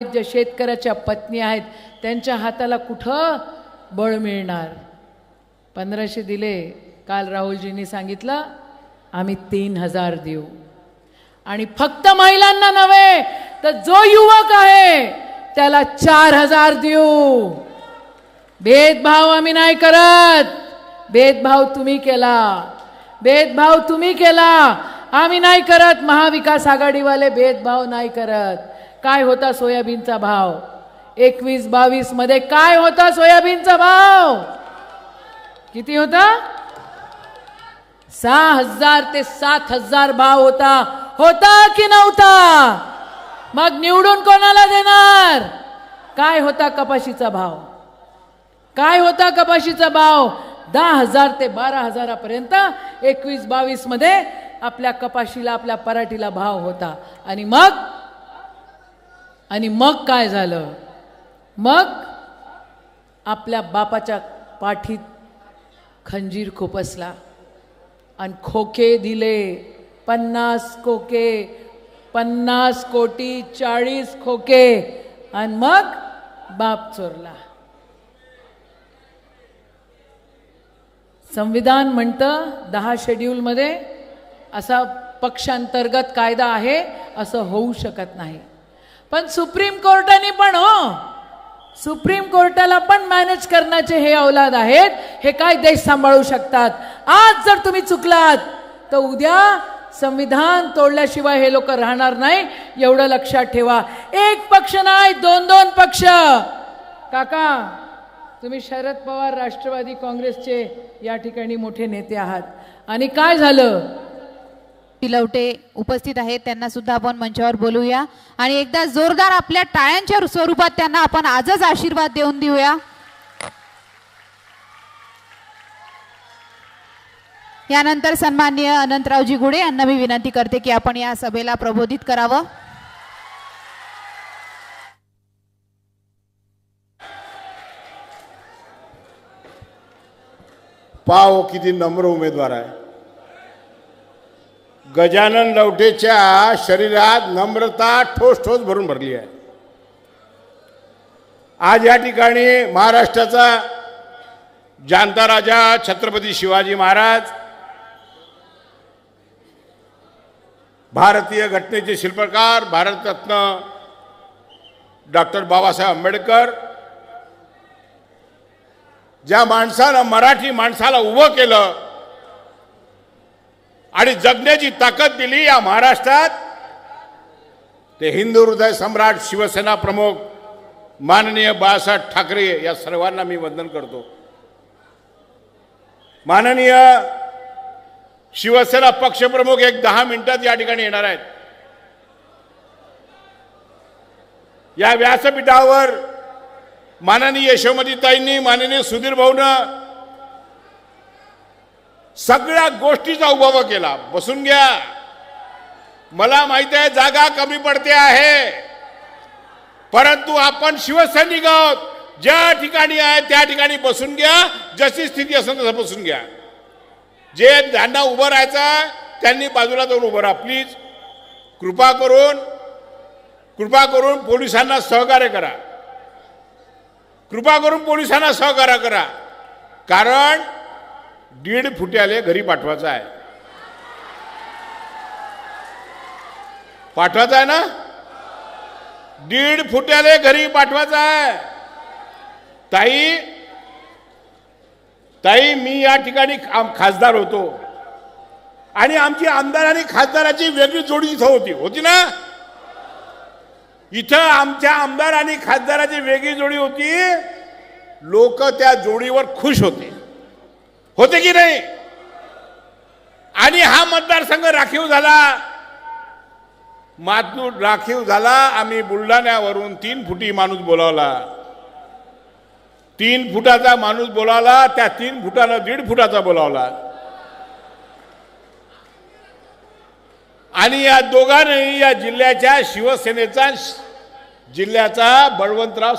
ज्या शेतकऱ्याच्या पत्नी आहेत त्यांच्या हाताला कुठं बळ मिळणार. 1500 दिले. काल राहुलजींनी सांगितलं आम्ही 3000 देऊ आणि फक्त महिलांना नव्हे तर जो युवक आहे त्याला 4000 देऊ. भेदभाव आम्ही नाही करत. भेदभाव तुम्ही केला. भेदभाव तुम्ही केला. आम्ही नाही करत. महाविकास आघाडीवाले भेदभाव नाही करत. काय होता सोयाबीनचा भाव 21-22 मध्ये? काय होता सोयाबीनचा भाव? किती होता? 6000 ते 7000 भाव होता. होता की नव्हता? मग निवडून कोणाला देणार? काय होता कपाशीचा भाव? काय होता कपाशीचा भाव? 10,000 ते 12,000 पर्यंत 21-22 मध्ये आपल्या कपाशीला, आपल्या पराठीला भाव होता. आणि मग काय झालं? मग आपल्या बापाच्या पाठीत खंजीर खुपसला आणि खोके दिले. 50 खोके, 50 कोटी 40 खोके आणि मग बाप चोरला. संविधान म्हणतं 10 शेड्यूल मध्ये असा पक्षांतर्गत कायदा आहे, असं होऊ शकत नाही. पण सुप्रीम कोर्टाने पण सुप्रीम कोर्टाला पण मॅनेज करण्याचे हे औलाद आहेत. हे काय देश सांभाळू शकतात? आज जर तुम्ही चुकलात तर उद्या संविधान तोडल्याशिवाय हे लोक राहणार नाही. एवढं लक्षात ठेवा. एक पक्ष नाही, 2-2 पक्ष. काका, तुम्ही शरद पवार राष्ट्रवादी काँग्रेसचे या ठिकाणी मोठे नेते आहात. आणि काय झालं? तिलवटे उपस्थित आहेत, त्यांना सुद्धा आपण मंचावर बोलूया आणि एकदा जोरदार आपल्या टाळ्यांच्या स्वरूपात त्यांना आपण आजच आशीर्वाद देऊन देऊया. यानंतर सन्माननीय अनंतरावजी गुडे यांना मी विनंती करते की आपण या सभेला प्रबोधित करावं. पाव किती नम्र उमेदवार आहे. गजानन लवटेच्या शरीरात नम्रता ठोस ठोस भरून भरली आहे. आज या ठिकाणी महाराष्ट्राचा जाणता राजा छत्रपती शिवाजी महाराज, भारतीय घटनेचे शिल्पकार भारतरत्न डॉक्टर बाबासाहेब आंबेडकर, ज्या माणसानं मराठी माणसाला उभं केलं आणि जगण्याची ताकद दिली या महाराष्ट्रात, ते हिंदू हृदय सम्राट शिवसेना प्रमुख माननीय बाळासाहेब ठाकरे या सर्वांना मी वंदन करतो. माननीय शिवसेना पक्षप्रमुख एक 10 मिनिटात या ठिकाणी येणार आहेत. या व्यासपीठावर माननीय यशोमतीताईंनी, माननीय सुधीर भाऊनं सगळ्या गोष्टीचा उभा केला. बसून घ्या. मला माहिती आहे जागा कमी पडते आहे, परंतु आपण शिवसैनिक आहोत. ज्या ठिकाणी आहे त्या ठिकाणी बसून घ्या. जशी स्थिती असेल तसं बसून घ्या. जे ज्यांना उभं राहायचं त्यांनी बाजूला जाऊन उभं राहा प्लीज. कृपा करून पोलिसांना सहकार्य करा. कृपा करून पोलिसांना सहकार्य करा. कारण 1.5 फुट्याले घरी पाठवायचं आहे. पाठवायचं आहे ना? 1.5 फुट्याले घरी पाठवायचं आहे. ताई मी या ठिकाणी खासदार होतो आणि आमची आमदार आणि खासदाराची वेगळी जोडी इथं होती ना. इथं आमच्या आमदार आणि खासदाराची वेगळी जोडी होती. लोक त्या जोडीवर खुश होते की नाही? आणि हा मतदारसंघ राखीव झाला. आम्ही बुलढाण्यावरून 3 फुटी माणूस बोलावला. 3 फुटाचा माणूस बोलावला. त्या 3 फुटाला 1.5 फुटाचा बोलावला. आणि या दोघांनी या जिल्ह्याच्या शिवसेनेचा जिल्ह्याचा बळवंतराव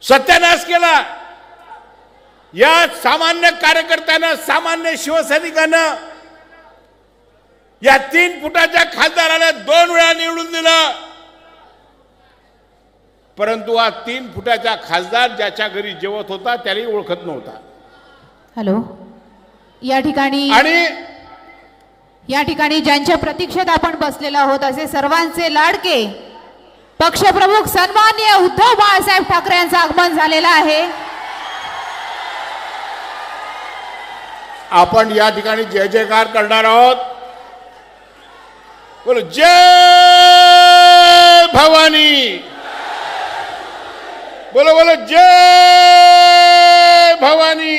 सत्यानाश केला. या सामान्य कार्यकर्त्यांना, सामान्य शिवसैनिकांना या 3 फुटाच्या खासदाराला 2 वेळा निवडून दिलं, परंतु हा 3 फुटाचा खासदार ज्याच्या घरी जेवत होता त्यालाही ओळखत नव्हता. हॅलो, या ठिकाणी ज्यांच्या प्रतीक्षेत आपण बसलेलो आहोत असे सर्वांचे लाडके पक्षप्रमुख सन्माननीय उद्धव बाळासाहेब ठाकरे यांचं आगमन झालेलं आहे. आपण या ठिकाणी जय जयकार करणार आहोत. बोलो जय भवानी, बोलो बोलो जय भवानी.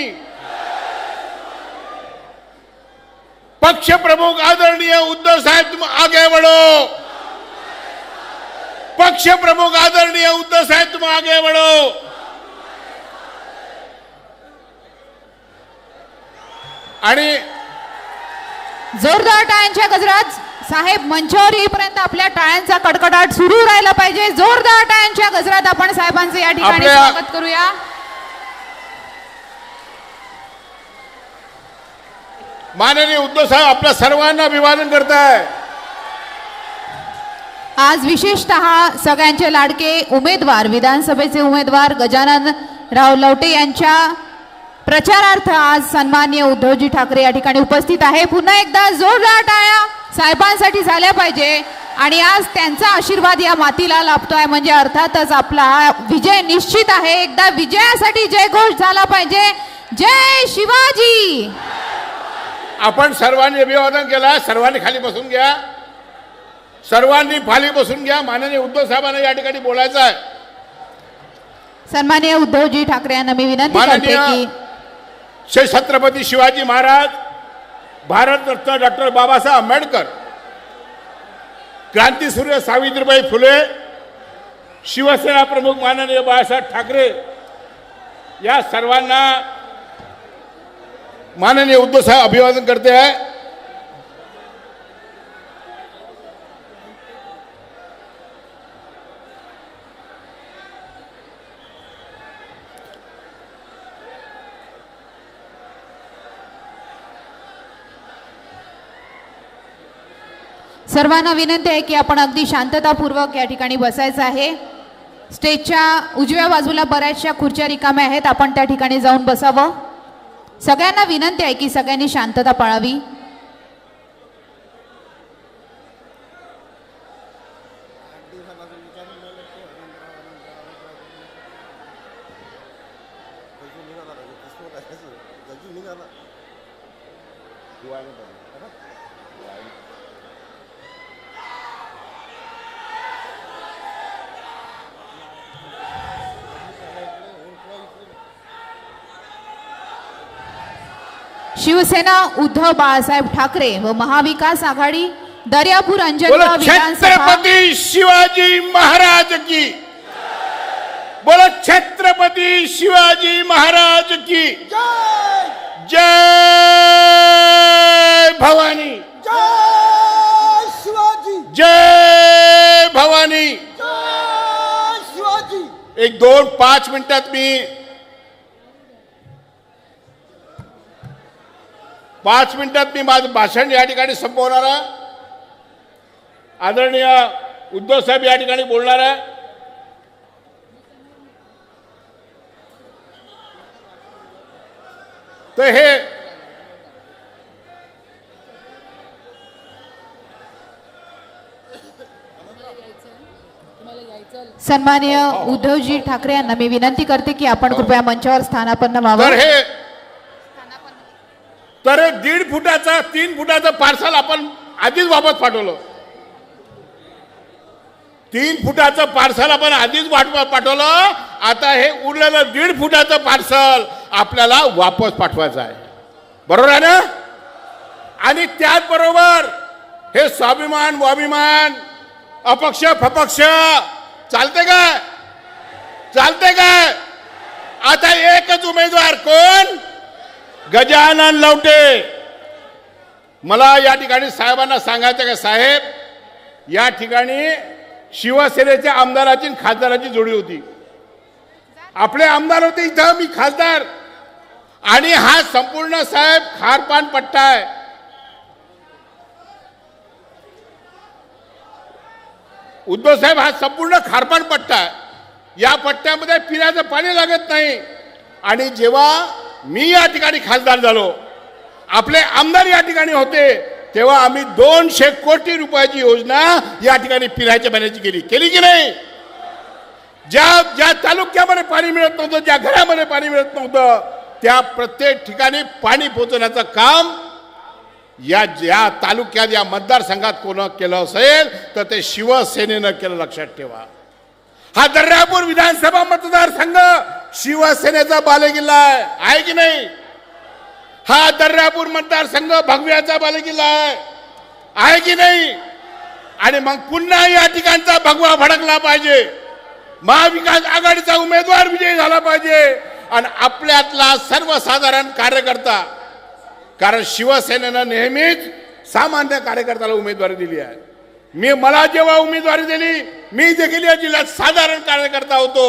पक्ष प्रमुख आदरणीय उद्धव साहेब तुम आगे बढ़ो. पक्ष प्रमुख आदरणीय उद्धव साहेब तुम आगे बढ़ो. आणि जोरदार टाळ्यांच्या गजरात साहेब मंचावर येईपर्यंत आपल्या टाळ्यांचा कडकडाट सुरू राहिला पाहिजे. जोरदार टाळ्यांच्या गजरात आपण साहेबांचे या ठिकाणी स्वागत करूया. माननीय उद्धव साहेब आपल्या सर्वांना अभिवादन करताय. आज विशेषतः सगळ्यांचे लाडके उमेदवार विधानसभेचे उमेदवार गजानन राव लवटे यांच्या प्रचारार्थ आज सन्माननीय उद्धवजी ठाकरे या ठिकाणी उपस्थित आहे. पुन्हा एकदा जोरदार टाळ्या साहेबांसाठी झाल्या पाहिजे. आणि आज त्यांचा आशीर्वाद या मातीला लाभतोय म्हणजे अर्थातच आपला हा विजय निश्चित आहे. एकदा विजयासाठी जयघोष झाला पाहिजे. जय शिवाजी. आपण सर्वांनी अभिवादन केला. सर्वांनी खाली बसून घ्या. सर्वांनी खाली बसून घ्या. माननीय उद्धव साहेबांना या ठिकाणी बोलायचं आहे. सन्माननीय उद्धवजी ठाकरे यांना मी विनंती करते की श्री छत्रपती शिवाजी महाराज, भारतरत्न डॉक्टर बाबासाहेब आंबेडकर, क्रांतीसूर्य सावित्रीबाई फुले, शिवसेना प्रमुख माननीय बाळासाहेब ठाकरे या सर्वांना माननीय उद्धव साहेब अभिवादन करते हैं. सर्वांना विनंती आहे की आपण अगदी शांततापूर्वक या ठिकाणी बसायचं आहे. स्टेजच्या उजव्या बाजूला बऱ्याचशा खुर्च्या रिकाम्या आहेत. आपण त्या ठिकाणी जाऊन बसावं. सगळ्यांना विनंती आहे की सगळ्यांनी शांतता पाळावी. शिवसेना उद्धव बाळासाहेब ठाकरे व महाविकास आघाडी दर्यापूर अंजनगाव विधानसभा. छत्रपती शिवाजी महाराज की. बोलो छत्रपती शिवाजी महाराज की जय भवानी. जय शिवाजी. जय भवानी. जय शिवाजी. 1-2-5 मिनिटात मी 5 मिनिटात मी माझं भाषण या ठिकाणी संपवणार आहे. आदरणीय उद्धव साहेब या ठिकाणी बोलणार आहे. तर हे सन्माननीय उद्धवजी ठाकरे यांना मी विनंती करते की आपण कृपया मंचावर स्थानापन्न व्हावं. तर 1.5 फुटाचा 3 फुटाचं पार्सल आपण आधीच वापस पाठवलं. 3 फुटाचं पार्सल आपण आधीच पाठवलं. आता हे उरलेलं 1.5 फुटाचं पार्सल आपल्याला वापस पाठवायचं आहे. बरोबर आहे ना. आणि त्याचबरोबर हे स्वाभिमान वाभिमान अपक्ष फपक्ष चालते काय. चालते काय. आता एकच उमेदवार कोण. गजानन लवटे. मला या ठिकाणी साहेबांना सांगायचं का साहेब या ठिकाणी शिवसेनेच्या आमदाराची आणि खासदाराची जोडी होती. आपले आमदार होते इथं, मी खासदार. आणि हा संपूर्ण साहेब खारपान पट्टा आहे. उद्धव साहेब हा संपूर्ण खारपाट पट्टा आहे. या पट्ट्यामध्ये पिण्याचं पाणी लागत नाही. आणि जेव्हा मी या ठिकाणी खासदार झालो, आपले आमदार या ठिकाणी होते, तेव्हा आम्ही 200 कोटी रुपयाची योजना या ठिकाणी पिण्याच्या पाण्याची केली की नाही? ज्या तालुक्यामध्ये पाणी मिळत नव्हतं, ज्या घरामध्ये पाणी मिळत नव्हतं, त्या प्रत्येक ठिकाणी पाणी पोहोचवण्याचं काम या तालुक्यात, या मतदारसंघात कोण केलं असेल तर ते शिवसेनेनं केलं, लक्षात ठेवा. हा दर्यापूर विधानसभा मतदारसंघ शिवसेनेचा बालेकिल्ला आहे की नाही? हा दर्यापूर मतदारसंघ भगव्याचा बालेकिल्ला आहे की नाही? आणि मग पुन्हा या ठिकाणचा भगवा भडकला पाहिजे, महाविकास आघाडीचा उमेदवार विजयी झाला पाहिजे आणि आपल्यातला सर्वसाधारण कार्यकर्ता, कारण शिवसेनेनं नेहमीच सामान्य कार्यकर्त्याला उमेदवारी दिली आहे. मला जेव्हा उमेदवारी दिली, मी देखील या जिल्ह्यात साधारण कार्यकर्ता होतो,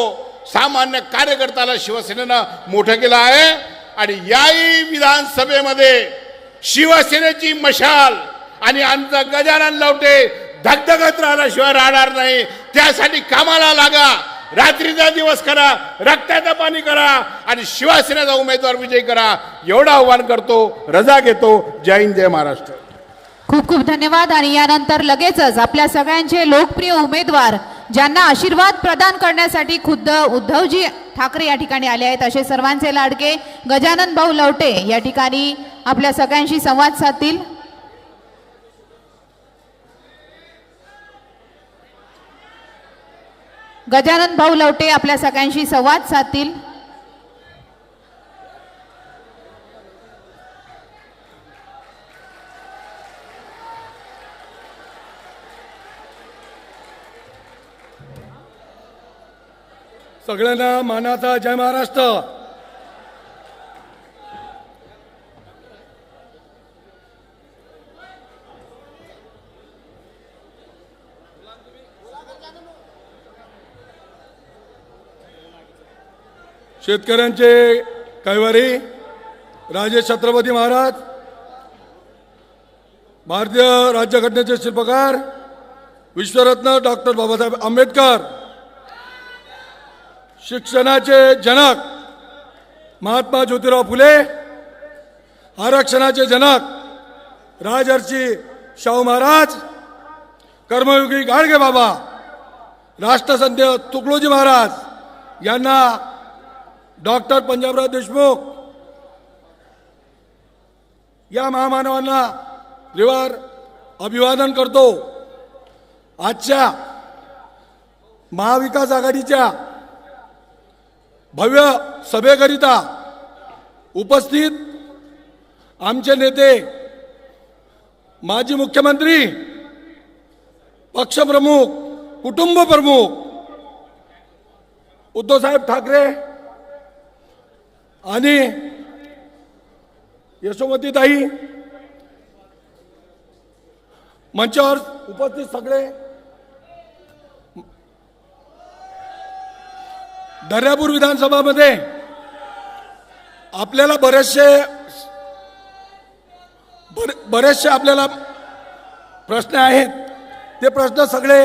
सामान्य कार्यकर्त्याला शिवसेनेनं मोठं केलं आहे. आणि याही विधानसभेमध्ये शिवसेनेची मशाल आणि आमचा गजानन लवटे धगधगत राहिल्याशिवाय राहणार नाही. त्यासाठी कामाला लागा, रात्रीचा दिवस करा, रक्ताचं पाणी करा आणि शिवसेनेचा उमेदवार विजयी करा, एवढं आव्हान करतो. रजा घेतो. जय हिंद, जय महाराष्ट्र. खूप खूप धन्यवाद. आणि यानंतर लगेचच आपल्या सगळ्यांचे लोकप्रिय उमेदवार, ज्यांना आशीर्वाद प्रदान करण्यासाठी खुद्द उद्धवजी ठाकरे या ठिकाणी आले आहेत, असे सर्वांचे लाडके गजानन भाऊ लवटे या ठिकाणी आपल्या सगळ्यांशी संवाद साधतील. गजानन भाऊ लवटे आपल्या सगळ्यांशी संवाद साधतील. सगळ्यांना मानाचा जय महाराष्ट्र. शेतकऱ्यांचे कैवारी राजे छत्रपती महाराज, भारतीय राज्यघटनेचे शिल्पकार विश्वरत्न डॉक्टर बाबासाहेब आंबेडकर, शिक्षणाचे जनक महात्मा ज्योतिराव फुले, आरक्षणाचे जनक राजर्षी शाहू महाराज, कर्मयोगी गाडगे बाबा, राष्ट्रसंत तुकडोजी महाराज यांना डॉक्टर पंजाबराव देशमुख या महामानवांना त्रिवार अभिवादन करतो. आजच्या महाविकास आघाडीच्या भव्य सभेकरिता उपस्थित आमचे नेते, माजी मुख्यमंत्री, पक्षप्रमुख, कुटुंब प्रमुख उद्धवसाहेब ठाकरे आणि यशोमतीताई, मंचावर उपस्थित सगळे, दर्यापूर विधानसभामध्ये आपल्याला बरेचसे आपल्याला प्रश्न आहेत. ते प्रश्न सगळे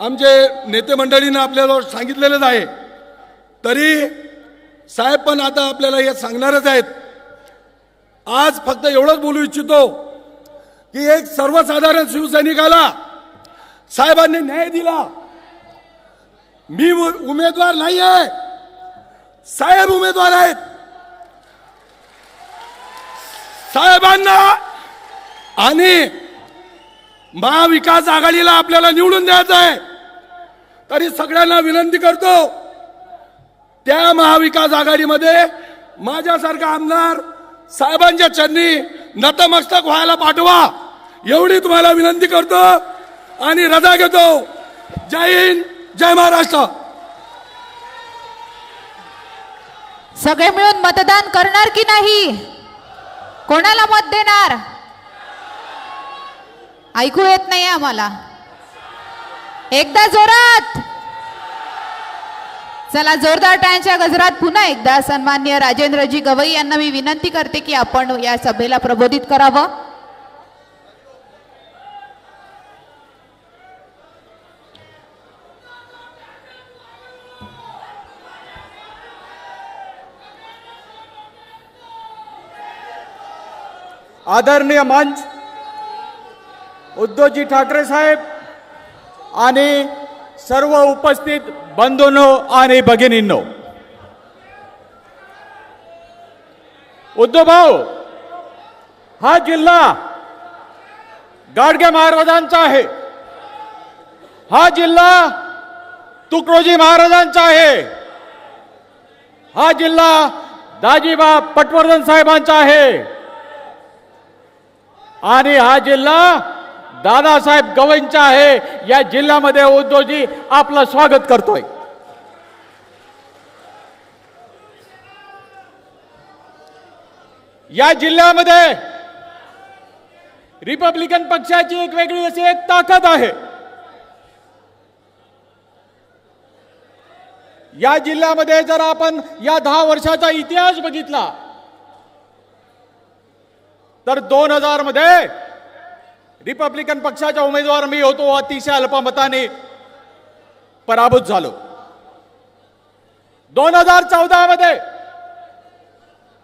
आमचे नेते मंडळींनी आपल्याला सांगितलेलेच आहे. तरी साहेब पण आता आपल्याला हे सांगणारच आहेत. आज फक्त एवढंच बोलू इच्छितो की एक सर्वसाधारण शिवसैनिकाला साहेबांनी न्याय दिला. मी उमेदवार नाही आहे, साहेब उमेदवार आहेत. साहेबांना आणि महाविकास आघाडीला आपल्याला निवडून द्यायचं आहे. तरी सगळ्यांना विनंती करतो, त्या महाविकास आघाडीमध्ये माझ्यासारखा आमदार साहेबांच्या चरणी नतमस्तक व्हायला पाठवा, एवढी तुम्हाला विनंती करतो आणि रजा घेतो. जय हिंद, जय महाराष्ट्र. सगळे मिळून मतदान करणार की नाही? कोणाला मत देणार? ऐकू येत नाही आम्हाला. एकदा जोरात. चला, जोरदार टाळ्यांच्या गजरात पुन्हा एकदा सन्माननीय राजेंद्रजी गवई यांना मी विनंती करते की आपण या सभेला प्रबोधित करावं. आदरणीय मंच, उद्धवजी ठाकरे साहेब आणि सर्व उपस्थित बंधूंनो आणि भगिनींनो, उद्धव भाऊ, हा जिल्हा गाडगे महाराजांचा आहे, हा जिल्हा तुकडोजी महाराजांचा आहे, हा जिल्हा दाजीबा पटवर्धन साहेबांचा आहे आणि हा जिल्हा दादासाहेब गवईंचा आहे. या जिल्ह्यामध्ये उद्धवजी आपलं स्वागत करतोय. या जिल्ह्यामध्ये रिपब्लिकन पक्षाची एक वेगळी अशी एक ताकद आहे. या जिल्ह्यामध्ये जर आपण या 10 वर्षाचा इतिहास बघितला तर 2000 मध्ये रिपब्लिकन पक्षाचा उमेदवार मी होतो, अतिशय अल्पमताने पराभूत झालो. 2014 मध्ये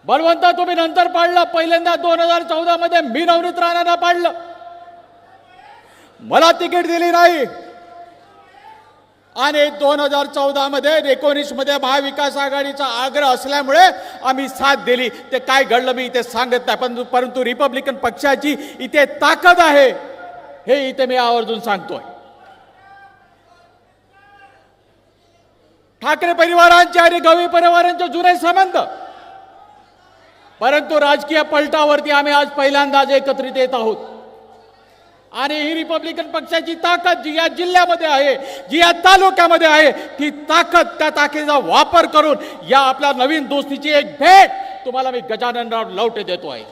बलवंत तुम्ही नंतर पाडलं, पहिल्यांदा 2014 मध्ये मी नवनीत राणांना पाडलं, मला तिकीट दिली नाही आणि 2014 मध्ये 19 मध्ये महाविकास आघाडीचा आग्रह असल्यामुळे आम्ही साथ दिली. ते काय घडलं मी इथे सांगत नाही, परंतु रिपब्लिकन पक्षाची इथे ताकद आहे हे इथे मी आवर्जून सांगतोय. ठाकरे परिवारांचे आणि गवई परिवारांचे जुने संबंध, परंतु राजकीय पलटावरती आम्ही आज पहिल्यांदाच एकत्रित येत आहोत आणि ही रिपब्लिकन पक्षाची ताकद जी या जिल्ह्यामध्ये आहे, जी या तालुक्यामध्ये आहे, ती ताकद, त्या ताकदीचा वापर करून या आपल्या नवीन दोस्तीची एक भेट तुम्हाला मी गजाननराव लवटे देतो आहे.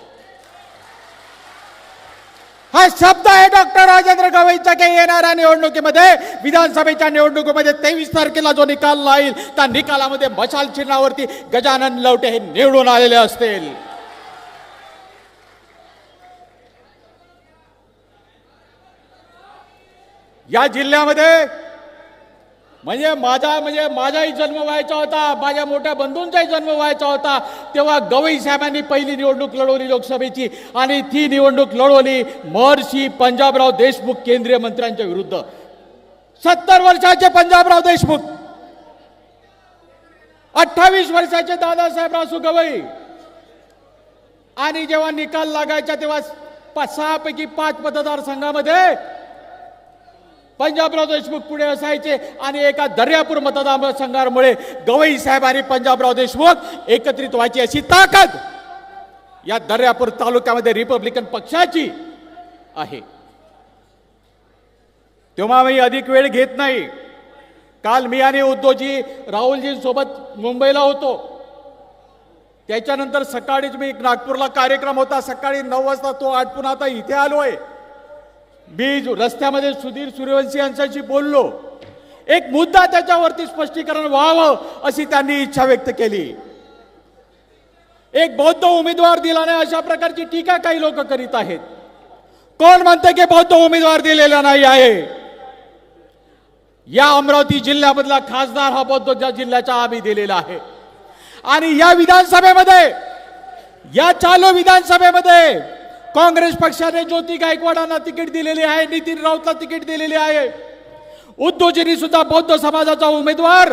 हा शब्द आहे डॉक्टर राजेंद्र गवईंचा की येणाऱ्या निवडणुकीमध्ये, विधानसभेच्या निवडणुकीमध्ये 23 तारखेला जो निकाल लागेल त्या निकालामध्ये मशाल चिन्हावरती गजानन लवटे हे निवडून आलेले असतील. या जिल्ह्यामध्ये माझाही जन्म व्हायचा होता, माझ्या मोठ्या बंधूंचाही जन्म व्हायचा होता, तेव्हा गवई साहेबांनी पहिली निवडणूक लढवली लोकसभेची आणि ती निवडणूक लढवली महर्षी पंजाबराव देशमुख केंद्रीय मंत्र्यांच्या विरुद्ध. 70 वर्षाचे पंजाबराव देशमुख, 28 वर्षाचे दादासाहेब रासू गवई आणि जेव्हा निकाल लागायचा तेव्हा 6 पैकी 5 मतदारसंघामध्ये पंजाबराव देशमुख पुढे असायचे आणि एका दर्यापूर मतदारसंघामुळे गवई साहेब आणि पंजाबराव देशमुख एकत्रित व्हायची अशी ताकद या दर्यापूर तालुक्यामध्ये रिपब्लिकन पक्षाची आहे. तेव्हा मी अधिक वेळ घेत नाही. काल मी आणि उद्धवजी राहुलजींसोबत मुंबईला होतो, त्याच्यानंतर सकाळीच मी नागपूरला कार्यक्रम होता, सकाळी 9 वाजता तो आटपून आता इथे आलोय. मी रस्त्यामध्ये सुधीर सूर्यवंशी यांच्याशी बोललो, एक मुद्दा त्याच्यावरती स्पष्टीकरण व्हावं अशी त्यांनी इच्छा व्यक्त केली. एक बौद्ध उमेदवार दिला नाही अशा प्रकारची टीका काही लोक करीत आहेत. कोण म्हणते की बौद्ध उमेदवार दिलेला नाही आहे? या अमरावती जिल्ह्यामधला खासदार हा बौद्ध जिल्ह्याचा आम्ही दिलेला आहे आणि या विधानसभेमध्ये, या चालू विधानसभेमध्ये काँग्रेस पक्षाने ज्योती गायकवाडांना तिकीट दिलेली आहे, नितीन राऊतला तिकीट दिलेली आहे. उद्धवजींनी सुद्धा बौद्ध समाजाचा उमेदवार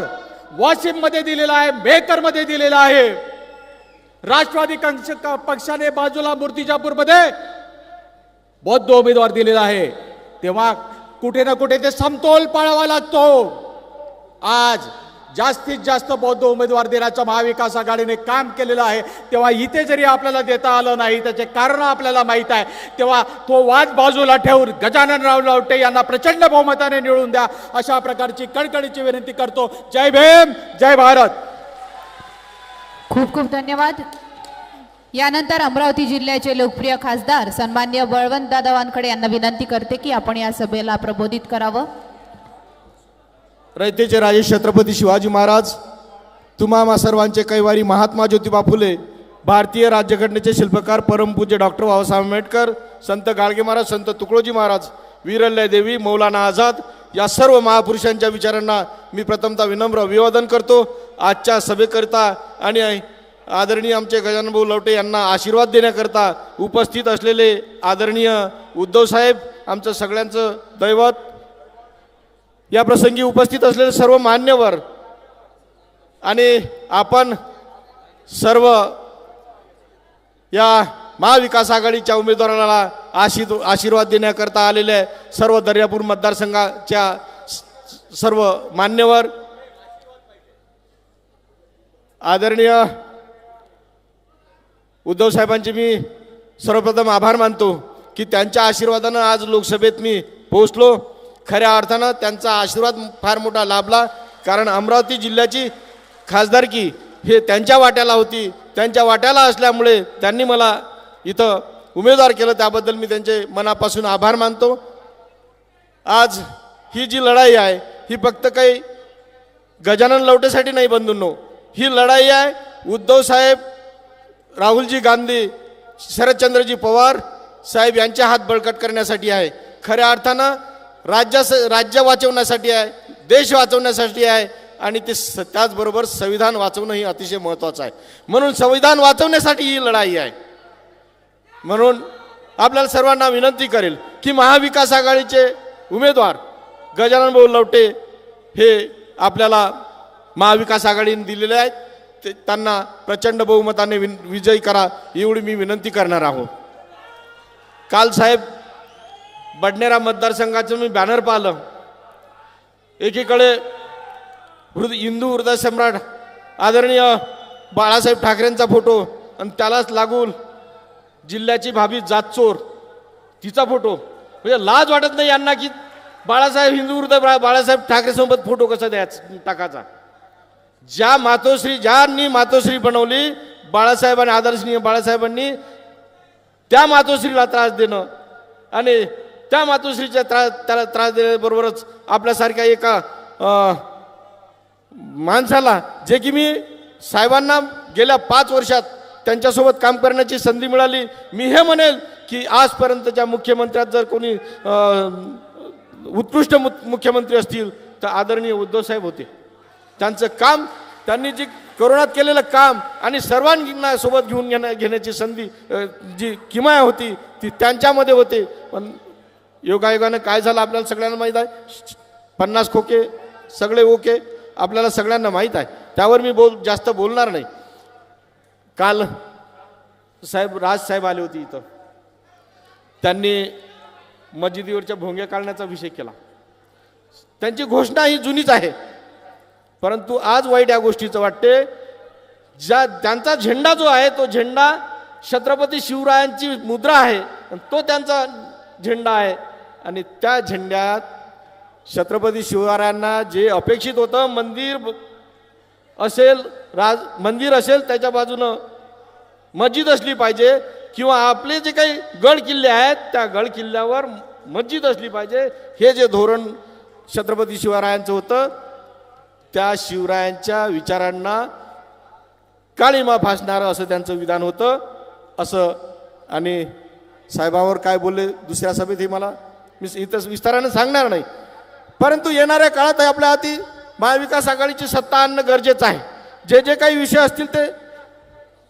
वाशिम मध्ये दिलेला आहे, मेहकर मध्ये दिलेला आहे. राष्ट्रवादी पक्षाने बाजूला मूर्तिजापूर मध्ये बौद्ध उमेदवार दिलेला आहे. तेव्हा कुठे ना कुठे ते समतोल पाळावा लागतो. आज जास्तीत जास्त बौद्ध उमेदवार देण्याचं महाविकास आघाडीने काम केलेलं आहे. तेव्हा इथे जरी आपल्याला देता आलं नाही, त्याचे कारण आपल्याला माहित आहे, तेव्हा तो वाद बाजूला ठेवून गजाननराव लवटे यांना प्रचंड बहुमताने निवडून द्या अशा प्रकारची कळकळीची विनंती करतो. जय भीम, जय भारत. खूप खूप धन्यवाद. यानंतर अमरावती जिल्ह्याचे लोकप्रिय खासदार सन्माननीय बळवंतदादा वानखडे यांना विनंती करते की आपण या सभेला प्रबोधित करावं. रयतेचे राजे छत्रपती शिवाजी महाराज, तुम्हा सर्वांचे कैवारी महात्मा ज्योतिबा फुले, भारतीय राज्यघटनेचे शिल्पकार परमपूज्य डॉक्टर बाबासाहेब आंबेडकर, संत गाडगे महाराज, संत तुकडोजी महाराज, वीरल्लाह देवी, मौलाना आझाद या सर्व महापुरुषांच्या विचारांना मी प्रथमतः विनम्र अभिवादन करतो. आजच्या सभेकरिता आणि आदरणीय आमचे गजानन भाऊ लवटे यांना आशीर्वाद देण्याकरता उपस्थित असलेले आदरणीय उद्धव साहेब, आमचं सगळ्यांचं दैवत, या प्रसंगी उपस्थित असलेले सर्व मान्यवर आणि आपण सर्व या महाविकास आघाडीच्या उमेदवाराला आशीर्वाद देण्याकरता आलेले सर्व दर्यापूर मतदारसंघाच्या सर्व मान्यवर, आदरणीय उद्धव साहेबांचे मी सर्वप्रथम आभार मानतो की त्यांच्या आशीर्वादानं आज लोकसभेत मी पोहोचलो. खऱ्या अर्थानं त्यांचा आशीर्वाद फार मोठा लाभला, कारण अमरावती जिल्ह्याची खासदारकी हे त्यांच्या वाट्याला होती. त्यांच्या वाट्याला असल्यामुळे त्यांनी मला इथं उमेदवार केलं, त्याबद्दल मी त्यांचे मनापासून आभार मानतो. आज ही जी लढाई आहे ही फक्त काही गजानन लवटेसाठी नाही बंधूंनो, ही लढाई आहे उद्धव साहेब, राहुलजी गांधी, शरदचंद्रजी पवार साहेब यांचे हात बळकट करण्यासाठी आहे. खऱ्या अर्थानं राज्य वाचवण्यासाठी आहे, देश वाचवण्यासाठी आहे आणि ते त्याचबरोबर संविधान वाचवणं ही अतिशय महत्त्वाचं आहे. म्हणून संविधान वाचवण्यासाठी ही लढाई आहे. म्हणून आपल्याला सर्वांना विनंती करेल की महाविकास आघाडीचे उमेदवार गजानन भाऊ लवटे हे आपल्याला महाविकास आघाडीने दिलेले आहेत, त्यांना प्रचंड बहुमताने विजयी करा एवढी मी विनंती करणार आहोत. काल साहेब बडनेरा मतदारसंघाचं मी बॅनर पाहिलं. एकीकडे हिंदू हृदय सम्राट आदरणीय बाळासाहेब ठाकरेंचा फोटो आणि त्यालाच लागून जिल्ह्याची भावी जातचोर तिचा फोटो. म्हणजे लाज वाटत नाही यांना की बाळासाहेब हिंदू हृदय बाळासाहेब ठाकरे सोबत फोटो कसा द्यायचा टाकायचा. ज्यांनी मातोश्री बनवली बाळासाहेबांनी, आदर्शनीय बाळासाहेबांनी, त्या मातोश्रीला त्रास देणं आणि त्या मातोश्रीच्या त्याला त्रास देण्याबरोबरच आपल्यासारख्या एका माणसाला, जे की मी साहेबांना गेल्या 5 वर्षात त्यांच्यासोबत काम करण्याची संधी मिळाली. मी हे म्हणेल की आजपर्यंतच्या मुख्यमंत्र्यात जर कोणी उत्कृष्ट मुख्यमंत्री असतील तर आदरणीय उद्धव साहेब होते. त्यांचं काम, त्यांनी जी कोरोनात केलेलं काम आणि सर्वांना सोबत घेण्याची संधी जी किमया होती ती त्यांच्यामध्ये होते. पण योगायोगानं काय झालं आपल्याला सगळ्यांना माहीत आहे. 50 खोके सगळे ओके आपल्याला सगळ्यांना माहीत आहे, त्यावर मी जास्त बोलणार नाही. काल साहेब राजसाहेब आले होते इथं, त्यांनी मस्जिदीवरच्या भोंग्या काढण्याचा विषय केला. त्यांची घोषणा ही जुनीच आहे, परंतु आज वाईट या गोष्टीचं वाटते. त्यांचा झेंडा जो आहे तो झेंडा छत्रपती शिवरायांची मुद्रा आहे, तो त्यांचा झेंडा आहे आणि त्या झेंड्यात छत्रपती शिवरायांना जे अपेक्षित होतं, मंदिर असेल त्याच्या बाजूनं मस्जिद असली पाहिजे, किंवा आपले जे काही गड किल्ले आहेत त्या गड किल्ल्यावर मस्जिद असली पाहिजे, हे जे धोरण छत्रपती शिवरायांचं होतं, त्या शिवरायांच्या विचारांना काळीमा फासणारं असं त्यांचं विधान होतं. असं आणि साहेबांवर काय बोलले दुसऱ्या सभेत हे मला मी इथं विस्तारानं सांगणार नाही, परंतु येणाऱ्या काळात आपल्या हाती महाविकास आघाडीची सत्ता आणणं गरजेचं आहे. जे जे काही विषय असतील ते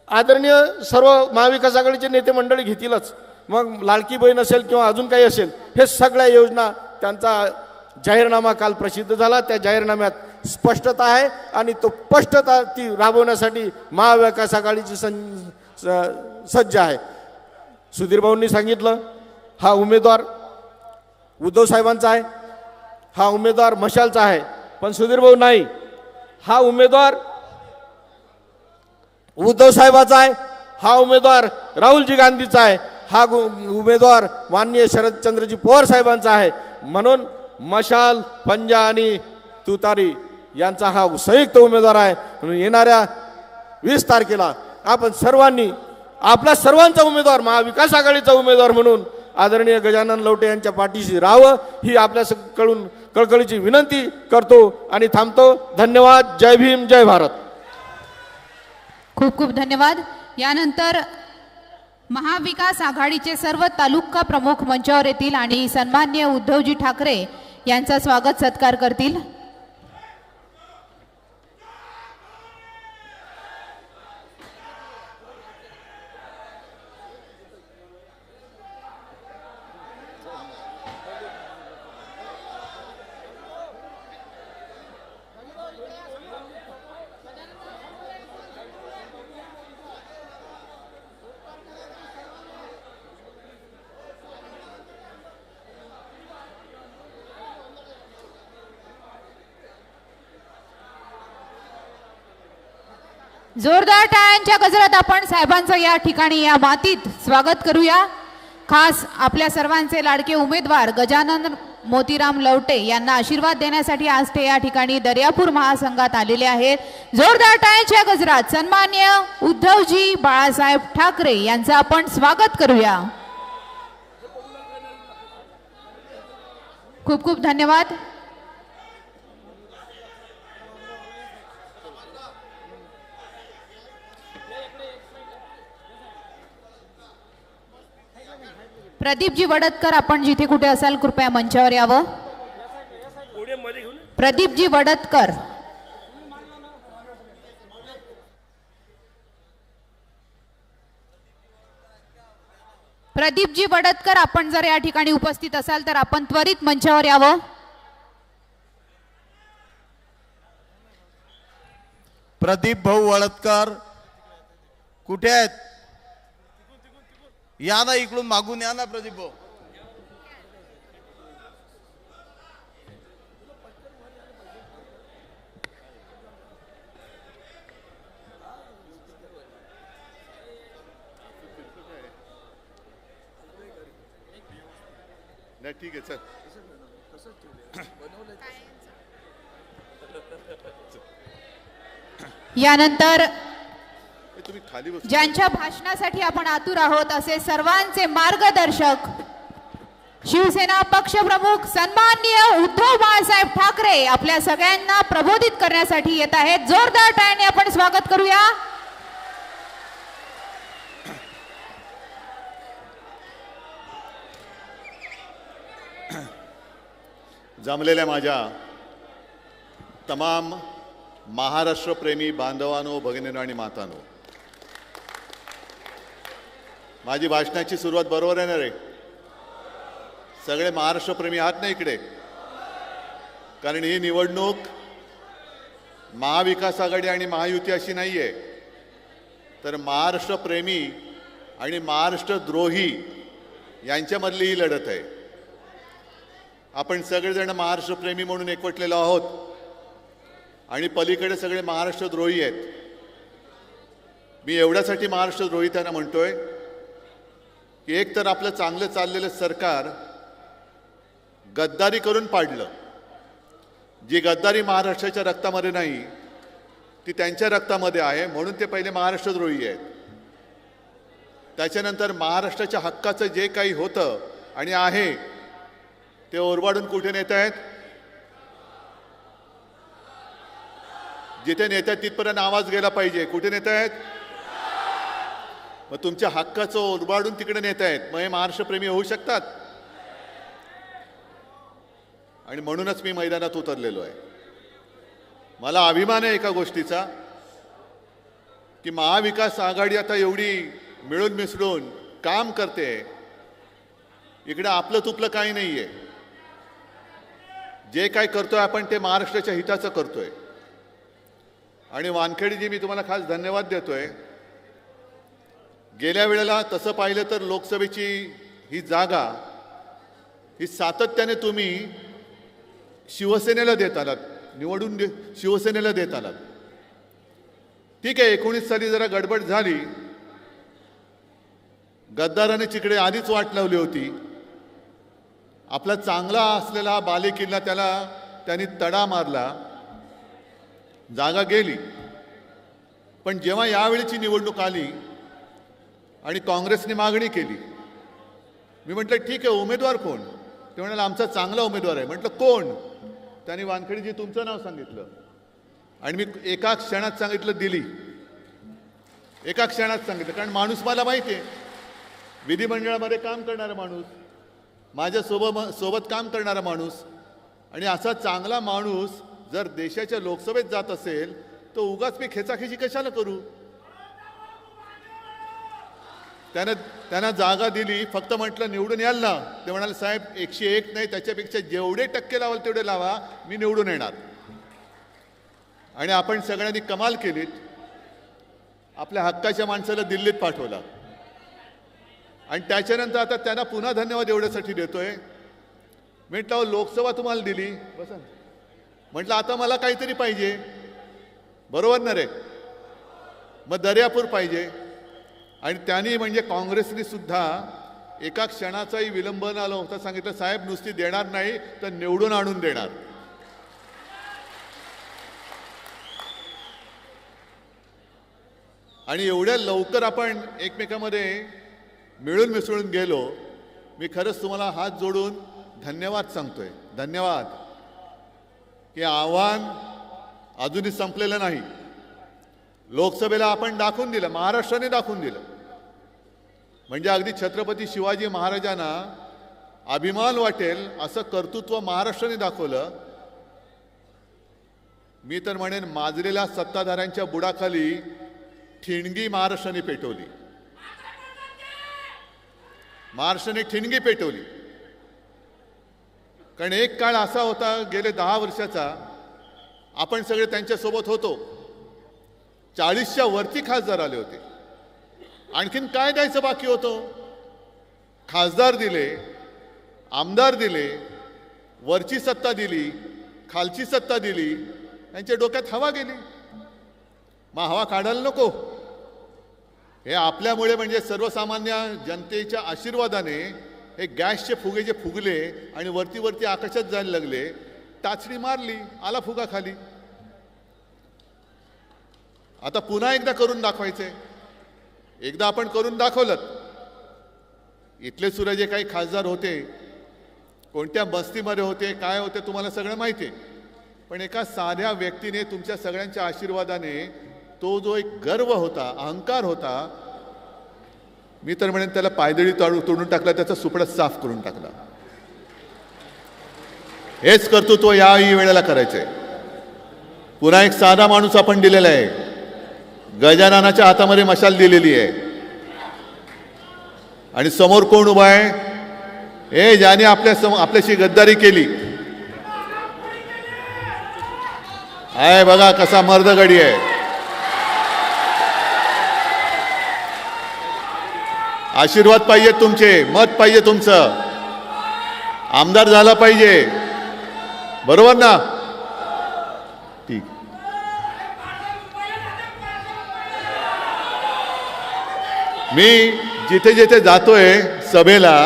आदरणीय सर्व महाविकास आघाडीचे नेते मंडळी घेतीलच. मग लाडकी बहीण असेल किंवा अजून काही असेल, हे सगळ्या योजना त्यांचा जाहीरनामा काल प्रसिद्ध झाला. त्या जाहीरनाम्यात स्पष्टता आहे आणि तो स्पष्टता ती राबवण्यासाठी महाविकास आघाडीची सज्ज आहे. सुधीर भाऊंनी सांगितलं हा उमेदवार उद्धव साहेबांचा आहे, हा उमेदवार मशालचा आहे. पण सुधीर भाऊ नाही, हा उमेदवार उद्धव साहेबाचा आहे, हा उमेदवार राहुलजी गांधीचा आहे, हा उमेदवार माननीय शरदचंद्रजी पवार साहेबांचा आहे. म्हणून मशाल, पंजा आणि तुतारी यांचा हा संयुक्त उमेदवार आहे. म्हणून येणाऱ्या 20 तारखेला आपण सर्वांनी आपला सर्वांचा उमेदवार, महाविकास आघाडीचा उमेदवार म्हणून आदरणीय गजानन लवटे यांच्या पाठीशी राहावं ही आपल्याकडून कळकळीची विनंती करतो आणि थांबतो. धन्यवाद. जय भीम, जय भारत. खूप खूप धन्यवाद. यानंतर महाविकास आघाडीचे सर्व तालुका प्रमुख मंचावर येतील आणि सन्माननीय उद्धवजी ठाकरे यांचा स्वागत सत्कार करतील. जोरदार टाळ्यांच्या गजरात आपण साहेबांचं या ठिकाणी या मातीत स्वागत करूया. खास आपल्या सर्वांचे लाडके उमेदवार गजानन मोतीराम लवटे यांना आशीर्वाद देण्यासाठी आज ते या ठिकाणी दर्यापूर महासंघात आलेले आहेत. जोरदार टाळ्यांच्या गजरात सन्मान्य उद्धवजी बाळासाहेब ठाकरे यांचं आपण स्वागत करूया. खूप खूप धन्यवाद. प्रदीपजी वडतकर आपण जिथे कुठे असाल कृपया मंचावर यावं. प्रदीपजी वडतकर. प्रदीपजी वडतकर आपण जर या ठिकाणी उपस्थित असाल तर आपण त्वरित मंचावर यावं. प्रदीप भाऊ वळदकर कुठे आहेत? या ना इकडून मागून या ना प्रदीप भाऊ. नाही ठीक आहे चल. यानंतर तुम्ही खाली बस. ज्यांच्या भाषणासाठी आपण आतुर आहोत असे सर्वांचे मार्गदर्शक शिवसेना पक्षप्रमुख सन्माननीय उद्धव बाळासाहेब ठाकरे आपल्या सगळ्यांना प्रबोधित करण्यासाठी येत आहेत. जोरदार टाळ्यांनी आपण स्वागत करूया. जमलेल्या माझ्या तमाम महाराष्ट्रप्रेमी बांधवांनो, भगिनींनो आणि मातांनो, माझी भाषणाची सुरुवात बरोबर आहे ना रे? सगळे महाराष्ट्रप्रेमी आहात ना इकडे? कारण ही निवडणूक महाविकास आघाडी आणि महायुती अशी नाही आहे, तर महाराष्ट्रप्रेमी आणि महाराष्ट्रद्रोही यांच्यामधली ही लढत आहे. आपण सगळेजण महाराष्ट्रप्रेमी म्हणून एकवटलेलो आहोत आणि पलीकडे सगळे महाराष्ट्रद्रोही आहेत. मी एवढ्यासाठी महाराष्ट्रद्रोही त्यांना म्हणतोय की एक तर आपलं चांगलं चाललेलं सरकार गद्दारी करून पाडलं. जी गद्दारी महाराष्ट्राच्या रक्तामध्ये नाही ती त्यांच्या रक्तामध्ये आहे, म्हणून ते पहिले महाराष्ट्रद्रोही आहेत. त्याच्यानंतर महाराष्ट्राच्या हक्काचं जे काही होतं आणि आहे ते ओरबाडून कुठे नेत आहेत? जिथे नेतात तिथपर्यंत आवाज गेला पाहिजे. कुठे नेत आहेत? मग तुमच्या हक्काचं ओरबाडून तिकडे नेत आहेत. मग हे महाराष्ट्रप्रेमी होऊ शकतात? आणि म्हणूनच मी मैदानात उतरलेलो आहे. मला अभिमान आहे एका गोष्टीचा की महाविकास आघाडी आता एवढी मिळून मिसळून काम करते. इकडे आपलं तुपलं काही नाही आहे. जे काय करतोय आपण ते महाराष्ट्राच्या हिताचं करतोय. आणि वानखेडेजी, मी तुम्हाला खास धन्यवाद देतोय. गेल्या वेळेला तसं पाहिलं तर लोकसभेची ही जागा ही सातत्याने तुम्ही शिवसेनेला देत आलात, निवडून शिवसेनेला देत आलात. ठीक आहे, 19 साली जरा गडबड झाली. गद्दाराने तिकडे आधीच वाट लावली होती. आपला चांगला असलेला बालेकिल्ला त्याला त्यांनी तडा मारला, जागा गेली. पण जेव्हा यावेळीची निवडणूक आली आणि काँग्रेसने मागणी केली, मी म्हटलं ठीक आहे, उमेदवार कोण? ते म्हणाले आमचा चांगला उमेदवार आहे. म्हटलं कोण? त्यांनी वानखेडेजी तुमचं नाव सांगितलं आणि मी एका क्षणात सांगितलं दिली. एका क्षणात सांगितलं, कारण माणूस मला माहिती आहे. विधिमंडळामध्ये काम करणारा माणूस, माझ्या सोबत काम करणारा माणूस, आणि असा चांगला माणूस जर देशाच्या लोकसभेत जात असेल तर उगाच मी खेचाखेची कशाला करू? त्यांना जागा दिली. फक्त म्हटलं निवडून याल ना? ते म्हणाले साहेब 101 नाही, त्याच्यापेक्षा जेवढे टक्के लावाल तेवढे लावा, मी निवडून येणार. आणि आपण सगळ्यांनी कमाल केलीत. आपल्या हक्काच्या माणसाला दिल्लीत पाठवला आणि त्याच्यानंतर आता त्यांना पुन्हा धन्यवाद एवढ्यासाठी देतोय. म्हटलं लोकसभा तुम्हाला दिली, बसा. म्हटलं आता मला काहीतरी पाहिजे, बरोबर ना रे? मग दर्यापूर पाहिजे. आणि त्यांनी म्हणजे काँग्रेसने सुद्धा एका क्षणाचाही विलंब न होता सांगितलं, साहेब नुसती देणार नाही तर निवडून आणून देणार. आणि एवढ्या लवकर आपण एकमेकांमध्ये मिळून मिसळून गेलो. मी खरंच तुम्हाला हात जोडून धन्यवाद सांगतोय. धन्यवाद की आव्हान अजूनही संपलेलं नाही. लोकसभेला आपण दाखवून दिलं, महाराष्ट्राने दाखवून दिलं. म्हणजे अगदी छत्रपती शिवाजी महाराजांना अभिमान वाटेल असं कर्तृत्व महाराष्ट्राने दाखवलं. मी तर म्हणेन माजलेल्या सत्ताधाऱ्यांच्या बुडाखाली ठिणगी महाराष्ट्राने पेटवली. महाराष्ट्राने ठिणगी पेटवली. कारण एक काळ असा होता गेले 10 वर्षाचा, आपण सगळे त्यांच्यासोबत होतो. 40च्या वरती खासदार आले होते. आणखीन काय द्यायचं बाकी होतं? खासदार दिले, आमदार दिले, वरची सत्ता दिली, खालची सत्ता दिली. त्यांच्या डोक्यात हवा गेली. मग हवा काढायला नको. हे आपल्यामुळे म्हणजे सर्वसामान्य जनतेच्या आशीर्वादाने हे गॅसचे फुगे जे फुगले आणि वरती वरती आकाशात जायला लागले. टाचणी मारली, आला फुगा खाली. आता पुन्हा एकदा करून दाखवायचे. एकदा आपण करून दाखवलं. इथले सुद्धा जे काही खासदार होते, कोणत्या बस्तीमध्ये होते, काय होते, तुम्हाला सगळं माहिती आहे. पण एका साध्या व्यक्तीने तुमच्या सगळ्यांच्या आशीर्वादाने तो जो एक गर्व होता, अहंकार होता, मी तर म्हणेन त्याला पायदळी तोडून टाकला, त्याचा सुपडा साफ करून टाकला. हेच कर्तृत्व याही वेळेला करायचंय. पुन्हा एक साधा माणूस आपण दिलेला आहे. गजाननाच्या हातामध्ये मशाल दिलेली आहे. आणि समोर कोण उभा आहे? हे ज्याने आपल्याशी गद्दारी केली आहे. बघा कसा मर्दगडी आहे. आशीर्वाद पाहिजे तुमचे, मत पाहिजे तुमचं. आमदार झाला पाहिजे, बरोबर ना? ठीक. मी जिथे जिथे जातोय सभेला,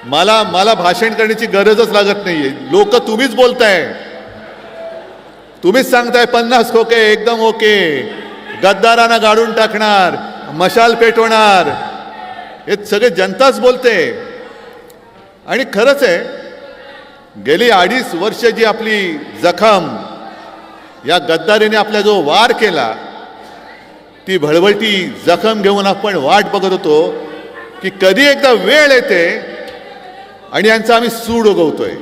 मला भाषण करण्याची गरजच लागत नाहीये. लोक तुम्हीच बोलताय, तुम्हीच सांगताय 50 खोके एकदम ओके, गद्दारांना गाडून टाकणार, मशाल पेटवणार. हे सगळे जनताच बोलते. आणि खरंच आहे, गेली 2.5 वर्ष जी आपली जखम या गद्दारीने आपल्या जो वार केला, ती भळभळती जखम घेऊन आपण वाट बघत होतो की कधी एकदा वेळ येते आणि यांचा आम्ही सूड उगवतोय.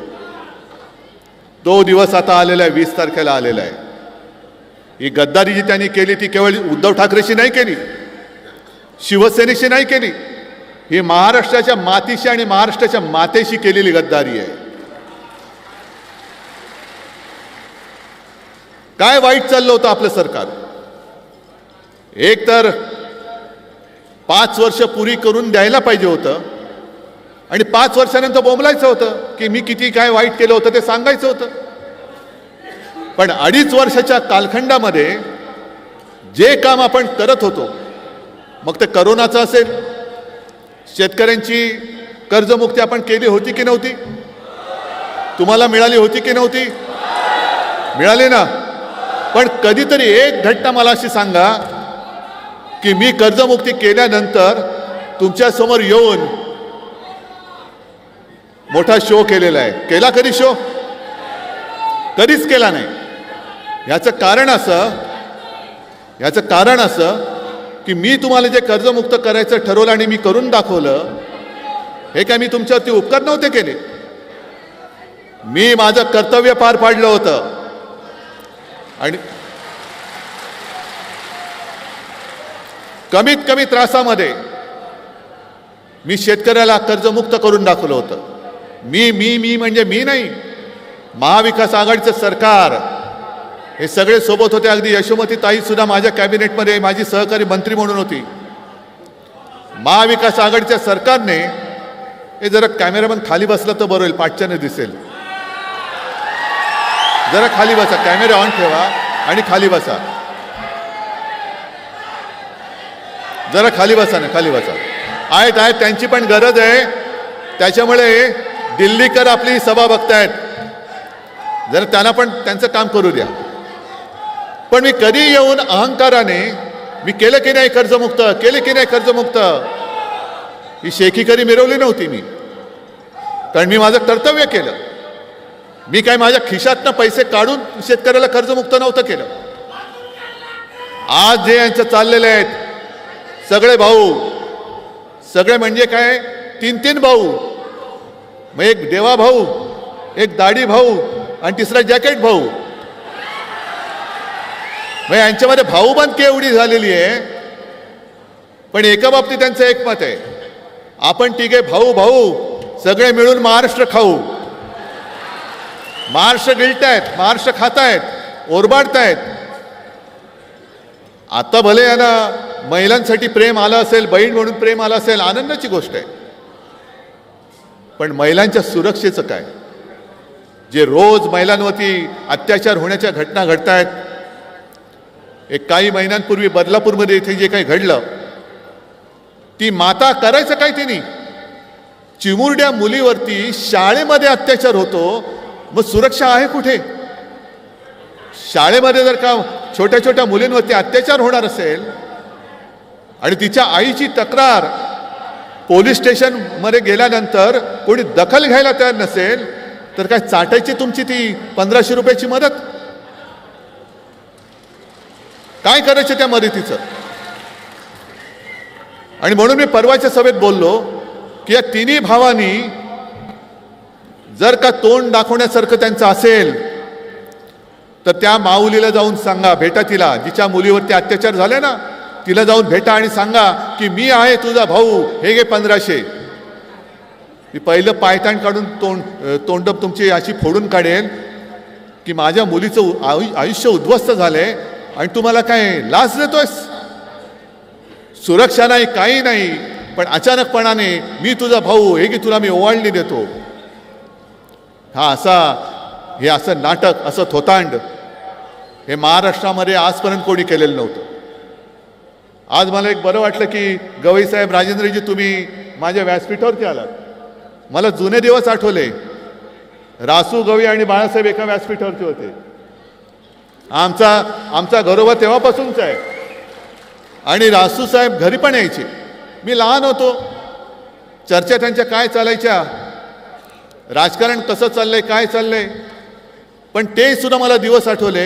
तो दिवस आता आलेला आहे, 20 तारखेला आलेला आहे. ही गद्दारी जी त्यांनी केली ती केवळ उद्धव ठाकरेशी नाही केली, शिवसेनेशी नाही केली. ही महाराष्ट्राच्या मातीशी आणि महाराष्ट्राच्या मातेशी केलेली गद्दारी आहे. काय वाईट चाललं होतं आपलं सरकार? एक तर 5 वर्ष पुरी करून द्यायला पाहिजे होतं आणि 5 वर्षानंतर बोंबलायचं होतं की मी किती काय वाईट केलं होतं ते सांगायचं होतं. पण 2.5 वर्षाच्या कालखंडामध्ये जे काम आपण करत होतो, मग ते करोनाचं असेल, शेतकऱ्यांची कर्जमुक्ती आपण केली होती की नव्हती? तुम्हाला मिळाली होती की नव्हती? मिळाली ना? पण कधीतरी एक घटना मला अशी सांगा की मी कर्जमुक्ती केल्यानंतर तुमच्या समोर येऊन मोठा शो केलेला आहे. केला कधी शो? कधीच केला नाही. याचं कारण असं की मी तुम्हाला जे कर्जमुक्त करायचं ठरवलं आणि मी करून दाखवलं, हे काय मी तुमच्यावरती उपकार नव्हते केले. मी माझं कर्तव्य पार पाडलं होतं. आणि कमीत कमी त्रासामध्ये मी शेतकऱ्याला कर्जमुक्त करून दाखवलं होतं. मी म्हणजे मी नाही, महाविकास आघाडीचं सरकार, हे सगळे सोबत होते. अगदी यशोमती ताई सुद्धा माझ्या कॅबिनेटमध्ये माझी सहकारी मंत्री म्हणून होती. महाविकास आघाडीच्या सरकारने, हे जरा कॅमेरामन खाली बसला तर बरं होईल, पाठच्याने दिसेल. जरा खाली बसा, कॅमेरा ऑन ठेवा आणि खाली बसा. जरा खाली बसा ना, खाली बसा. आहेत आहेत, त्यांची पण गरज आहे. त्याच्यामुळे दिल्लीकर आपली सभा बघतायत, जरा त्यांना पण त्यांचं काम करू द्या. पण मी कधी येऊन अहंकाराने मी केलं की नाही कर्जमुक्त, केले की नाही कर्जमुक्त, ही शेखी कधी मिरवली नव्हती मी. कारण मी माझं कर्तव्य केलं. मी काय माझ्या खिशातनं पैसे काढून शेतकऱ्याला कर्जमुक्त नव्हतं केलं. आज जे यांचं चाललेले आहेत सगळे भाऊ, सगळे म्हणजे काय 3-3 भाऊ, मग एक देवा भाऊ, एक दाढी भाऊ आणि तिसरा जॅकेट भाऊ. मग यांच्यामध्ये भाऊबंदकी एवढी झालेली आहे. पण एका बाबतीत त्यांचं एकमत आहे, आपण तिघे भाऊ भाऊ सगळे मिळून महाराष्ट्र खाऊ. महाराष्ट्र गिळतायत, महाराष्ट्र खातायत, ओरबाडतायत. आता भले यांना महिलांसाठी प्रेम आलं असेल, बहीण म्हणून प्रेम आलं असेल, आनंदाची गोष्ट आहे. पण महिलांच्या सुरक्षेचं काय? जे रोज महिलांवरती अत्याचार होण्याच्या घटना घडत आहेत. एक काही महिन्यांपूर्वी बदलापूरमध्ये इथे जे काही घडलं, ती माता करायचं काय तिने? चिमुरड्या मुलीवरती शाळेमध्ये अत्याचार होतो, मग सुरक्षा आहे कुठे? शाळेमध्ये जर का छोट्या छोट्या मुलींवरती अत्याचार होणार असेल आणि तिच्या आईची तक्रार पोलीस स्टेशनमध्ये गेल्यानंतर कोणी दखल घ्यायला तयार नसेल, तर काय चाटायची तुमची ती 1500 रुपयाची मदत? काय करायचं त्या मदतीचं? आणि म्हणून मी परवाच्या सभेत बोललो की या तिन्ही भावांनी जर का तोंड दाखवण्यासारखं त्यांचं असेल तर त्या माऊलीला जाऊन सांगा, भेटा तिला, जिच्या मुलीवरती अत्याचार झाले ना, तिला जाऊन भेटा आणि सांगा की मी आहे तुझा भाऊ, हे घे 1500. मी पहिलं पायताण काढून तोंड तुमची अशी फोडून काढेल की माझ्या मुलीचं आयुष्य उद्ध्वस्त झालंय आणि तुम्हाला काय लाच देतोयस? सुरक्षा नाही, काही नाही, पण अचानकपणाने मी तुझा भाऊ, हे की तुला मी ओवाळणी देतो. हे असं नाटक, असं थोतांड हे महाराष्ट्रामध्ये आजपर्यंत कोणी केलेलं नव्हतं. आज मला एक बरं वाटलं की गवई साहेब, राजेंद्रजी, तुम्ही माझ्या व्यासपीठावरती आलात. मला जुने दिवस आठवले. रासू, गवई आणि बाळासाहेब एका व्यासपीठावरती होते. आमचा घरोबा तेव्हापासूनच आहे. आणि रासू साहेब घरी पण यायचे. मी लहान होतो, चर्चा त्यांच्या काय चालायच्या, राजकारण कसं चाललंय, काय चाललंय. पण ते सुद्धा मला दिवस आठवले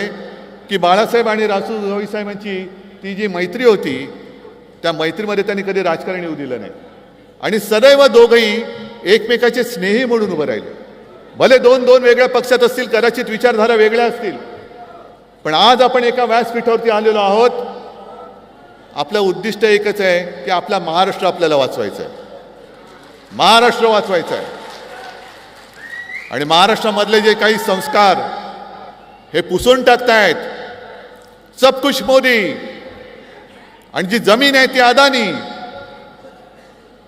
की बाळासाहेब आणि रासू गवई साहेबांची ती जी मैत्री होती, त्या मैत्रीमध्ये त्यांनी कधी राजकारण येऊ दिलं नाही. आणि सदैव दोघंही एकमेकाचे स्नेही म्हणून उभं राहिले. भले दोन वेगळ्या पक्षात असतील, कदाचित विचारधारा वेगळ्या असतील, पण आज आपण एका व्यासपीठावरती आलेलो आहोत. आपलं उद्दिष्ट एकच आहे की आपला महाराष्ट्र आपल्याला वाचवायचा आहे, महाराष्ट्र वाचवायचा आहे. आणि महाराष्ट्रामधले जे काही संस्कार हे पुसून टाकतायत, सब कुछ मोदी, आणि जी जमीन आहे ती अदानी.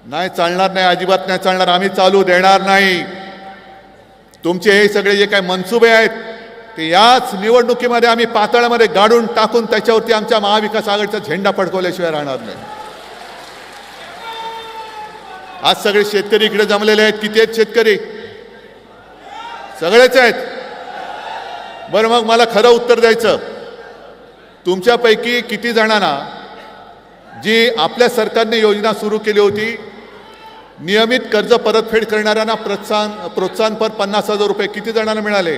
नाही चालणार, नाही, अजिबात नाही चालणार. आम्ही चालू देणार नाही. तुमचे हे सगळे जे काही मनसुबे आहेत ते याच निवडणुकीमध्ये आम्ही पातळामध्ये गाडून टाकून त्याच्यावरती आमच्या महाविकास आघाडीचा झेंडा फडकवल्याशिवाय राहणार नाही. आज सगळे शेतकरी इकडे जमलेले आहेत. किती आहेत शेतकरी? सगळेच आहेत. बरं, मग मला खरं उत्तर द्यायचं, तुमच्यापैकी किती जणांना जी आपल्या सरकारने योजना सुरू केली होती, नियमित कर्ज परतफेड करणाऱ्यांना प्रोत्साहनपर 50,000 रुपये किती जणांना मिळाले?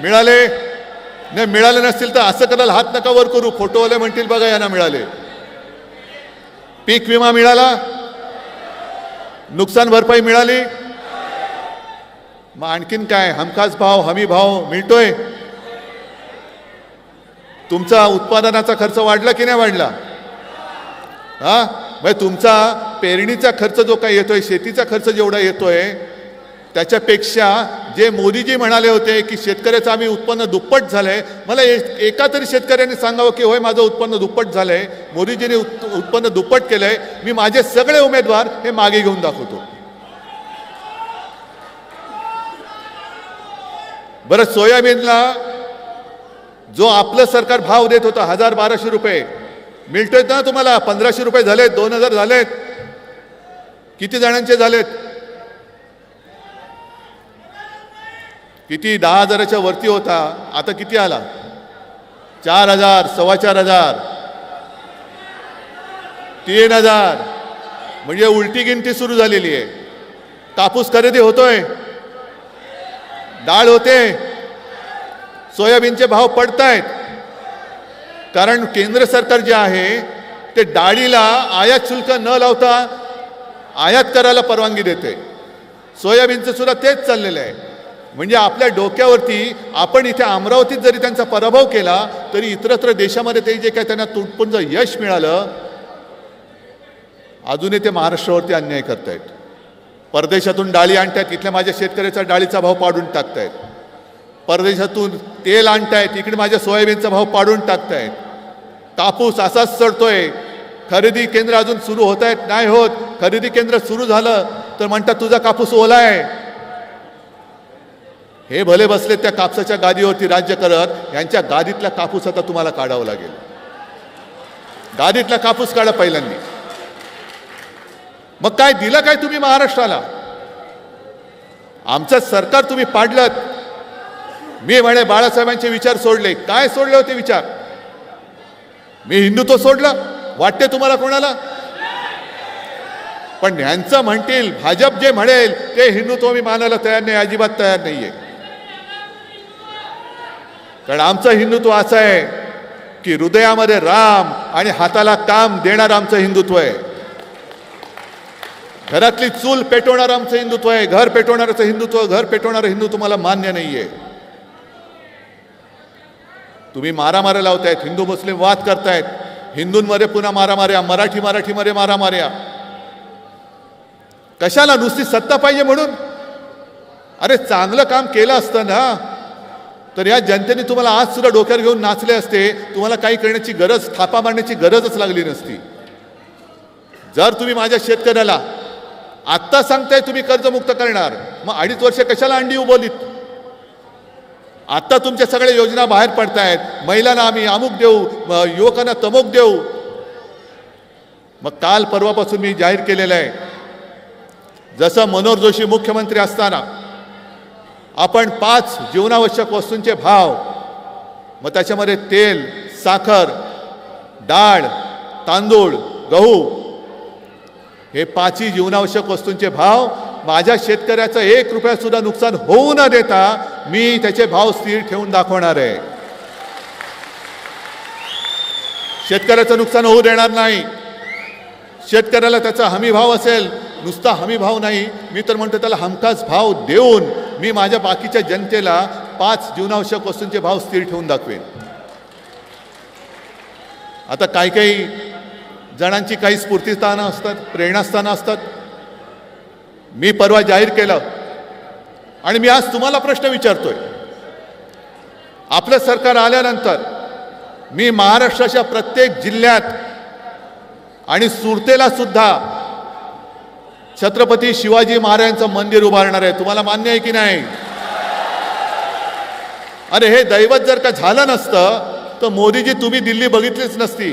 नाही मिळाले नसतील तर असं करायला हात नका वर करू. फोटोवाले म्हणतील बघा यांना मिळाले. पीक विमा मिळाला? नुकसान भरपाई मिळाली? मग आणखीन काय? हमखास भाव, हमी भाव मिळतोय? तुमचा उत्पादनाचा खर्च वाढला की नाही वाढला? म्हणजे तुमचा पेरणीचा खर्च जो काही येतोय, शेतीचा खर्च जेवढा येतोय, त्याच्यापेक्षा जे मोदीजी म्हणाले होते की शेतकऱ्याचं आम्ही उत्पन्न दुप्पट झालंय, मला एका तरी शेतकऱ्याने सांगावं की होय माझं उत्पन्न दुप्पट झालंय, मोदीजीने उत्पन्न दुप्पट केलंय. मी माझे सगळे उमेदवार हे मागे घेऊन दाखवतो. बरं, सोयाबीनला जो आपलं सरकार भाव देत होता 1,000-1,200 रुपये, मिळतोय ना तुम्हाला? 1500 रुपये झालेत, 2000 झालेत, किती जणांचे झालेत? किती? 10,000च्या वरती होता, आता किती आला? 4,000, 4,500, 3,000. म्हणजे उलटी गिनती सुरू झालेली आहे. कापूस खरेदी होतोय, डाळ होते, सोयाबीनचे भाव पडतायत. कारण केंद्र सरकार जे आहे ते डाळीला आयात शुल्क न लावता आयात करायला परवानगी देते. सोयाबीनचं सुद्धा तेच चाललेलं आहे. म्हणजे आपल्या डोक्यावरती आपण इथे अमरावतीत जरी त्यांचा पराभव केला तरी इतरत्र देशामध्ये ते जे काय त्यांना तुटपुंज यश मिळालं, अजूनही ते महाराष्ट्रावरती अन्याय करतायत. परदेशातून डाळी आणतायत, इथल्या माझ्या शेतकऱ्याचा डाळीचा भाव पाडून टाकतायत. परदेशातून तेल आणतायत, इकडे माझ्या सोयाबीनचा भाव पाडून टाकतायत. कापूस असाच चढतोय. खरेदी केंद्र अजून सुरू होत आहेत, नाही होत. खरेदी केंद्र सुरू झालं तर म्हणतात तुझा कापूस ओला आहे. हे भले बसले त्या कापसाच्या गादीवरती राज्य करत, यांच्या गादीतला कापूस आता तुम्हाला काढावा लागेल. गादीतला कापूस काढा पहिल्यांदा. मग काय दिलं काय तुम्ही महाराष्ट्राला? आमचं सरकार तुम्ही पाडलं. मी म्हणे बाळासाहेबांचे विचार सोडले. काय सोडले होते विचार? मी हिंदुत्व सोडलं वाटते तुम्हाला कोणाला? पण यांचं म्हणतील, भाजप जे म्हणेल ते हिंदुत्व मी मानायला तयार नाही, अजिबात तयार नाहीये. कारण आमचं हिंदुत्व असं आहे की हृदयामध्ये राम आणि हाताला काम देणारं आमचं हिंदुत्व आहे. घरातली चूल पेटवणारं आमचं हिंदुत्व आहे. घर पेटवणारचं हिंदुत्व, घर पेटवणारं हिंदुत्व मला मान्य नाहीये. तुम्ही मारामाऱ्या लावतायत, हिंदू मुस्लिम वाद करतायत, हिंदूंमध्ये पुन्हा मारामाऱ्या, मराठीमध्ये मारामाऱ्या. कशाला? नुसती सत्ता पाहिजे म्हणून? अरे चांगलं काम केलं असतं ना तर या जनतेने तुम्हाला आज सुद्धा डोक्यावर घेऊन नाचले असते. तुम्हाला काही करण्याची गरज, थापा मारण्याची गरजच लागली नसती. जर तुम्ही माझ्या शेतकऱ्याला आत्ता सांगताय तुम्ही कर्जमुक्त करणार, मग 2.5 वर्ष कशाला अंडी उभवलीत? आता तुमच्या सगळ्या योजना बाहेर पडतायत. महिलांना आम्ही अमुक देऊ, युवकांना तमुक देऊ. मग काल परवापासून मी जाहीर केलेलं आहे, जसं मनोहर जोशी मुख्यमंत्री असताना आपण 5 जीवनावश्यक वस्तूंचे भाव, मग त्याच्यामध्ये तेल, साखर, डाळ, तांदूळ, गहू, हे 5ही जीवनावश्यक वस्तूंचे भाव माझ्या शेतकऱ्याचं 1 रुपया सुद्धा नुकसान होऊ न देता मी त्याचे भाव स्थिर ठेवून दाखवणार आहे. शेतकऱ्याचं नुकसान होऊ देणार नाही. शेतकऱ्याला त्याचा हमी भाव असेल, नुसता हमी भाव नाही, मी तर म्हणतो त्याला हमखास भाव देऊन मी माझ्या बाकीच्या जनतेला 5 जीवनावश्यक वस्तूंचे भाव स्थिर ठेवून दाखवेन. आता काही जणांची काही स्फूर्तिस्थानं असतात, प्रेरणास्थानं असतात. मी परवा जाहीर केलं आणि मी आज तुम्हाला प्रश्न विचारतोय. आपलं सरकार आल्यानंतर मी महाराष्ट्राच्या प्रत्येक जिल्ह्यात आणि सुरतेला सुद्धा छत्रपती शिवाजी महाराजांचं मंदिर उभारणार आहे. तुम्हाला मान्य आहे की नाही? अरे हे दैवत जर का झालं नसतं तर मोदीजी तुम्ही दिल्ली बघितलीच नसती.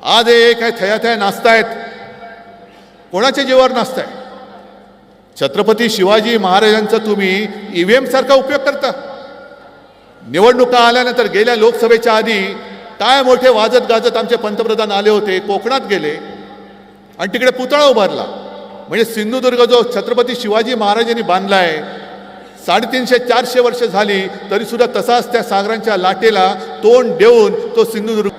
आज हे काय थया नाचतायत, कोणाच्या जीवावर नाचताय? छत्रपती शिवाजी महाराजांचा तुम्ही EVM सारखा उपयोग करता. निवडणुका आल्यानंतर गेल्या लोकसभेच्या आधी काय मोठे वाजत गाजत आमचे पंतप्रधान आले होते, कोकणात गेले आणि तिकडे पुतळा उभारला. म्हणजे सिंधुदुर्ग जो छत्रपती शिवाजी महाराजांनी बांधलाय, 350-400 वर्ष झाली तरी सुद्धा तसाच त्या सागरांच्या लाटेला तोंड देऊन तो सिंधुदुर्ग.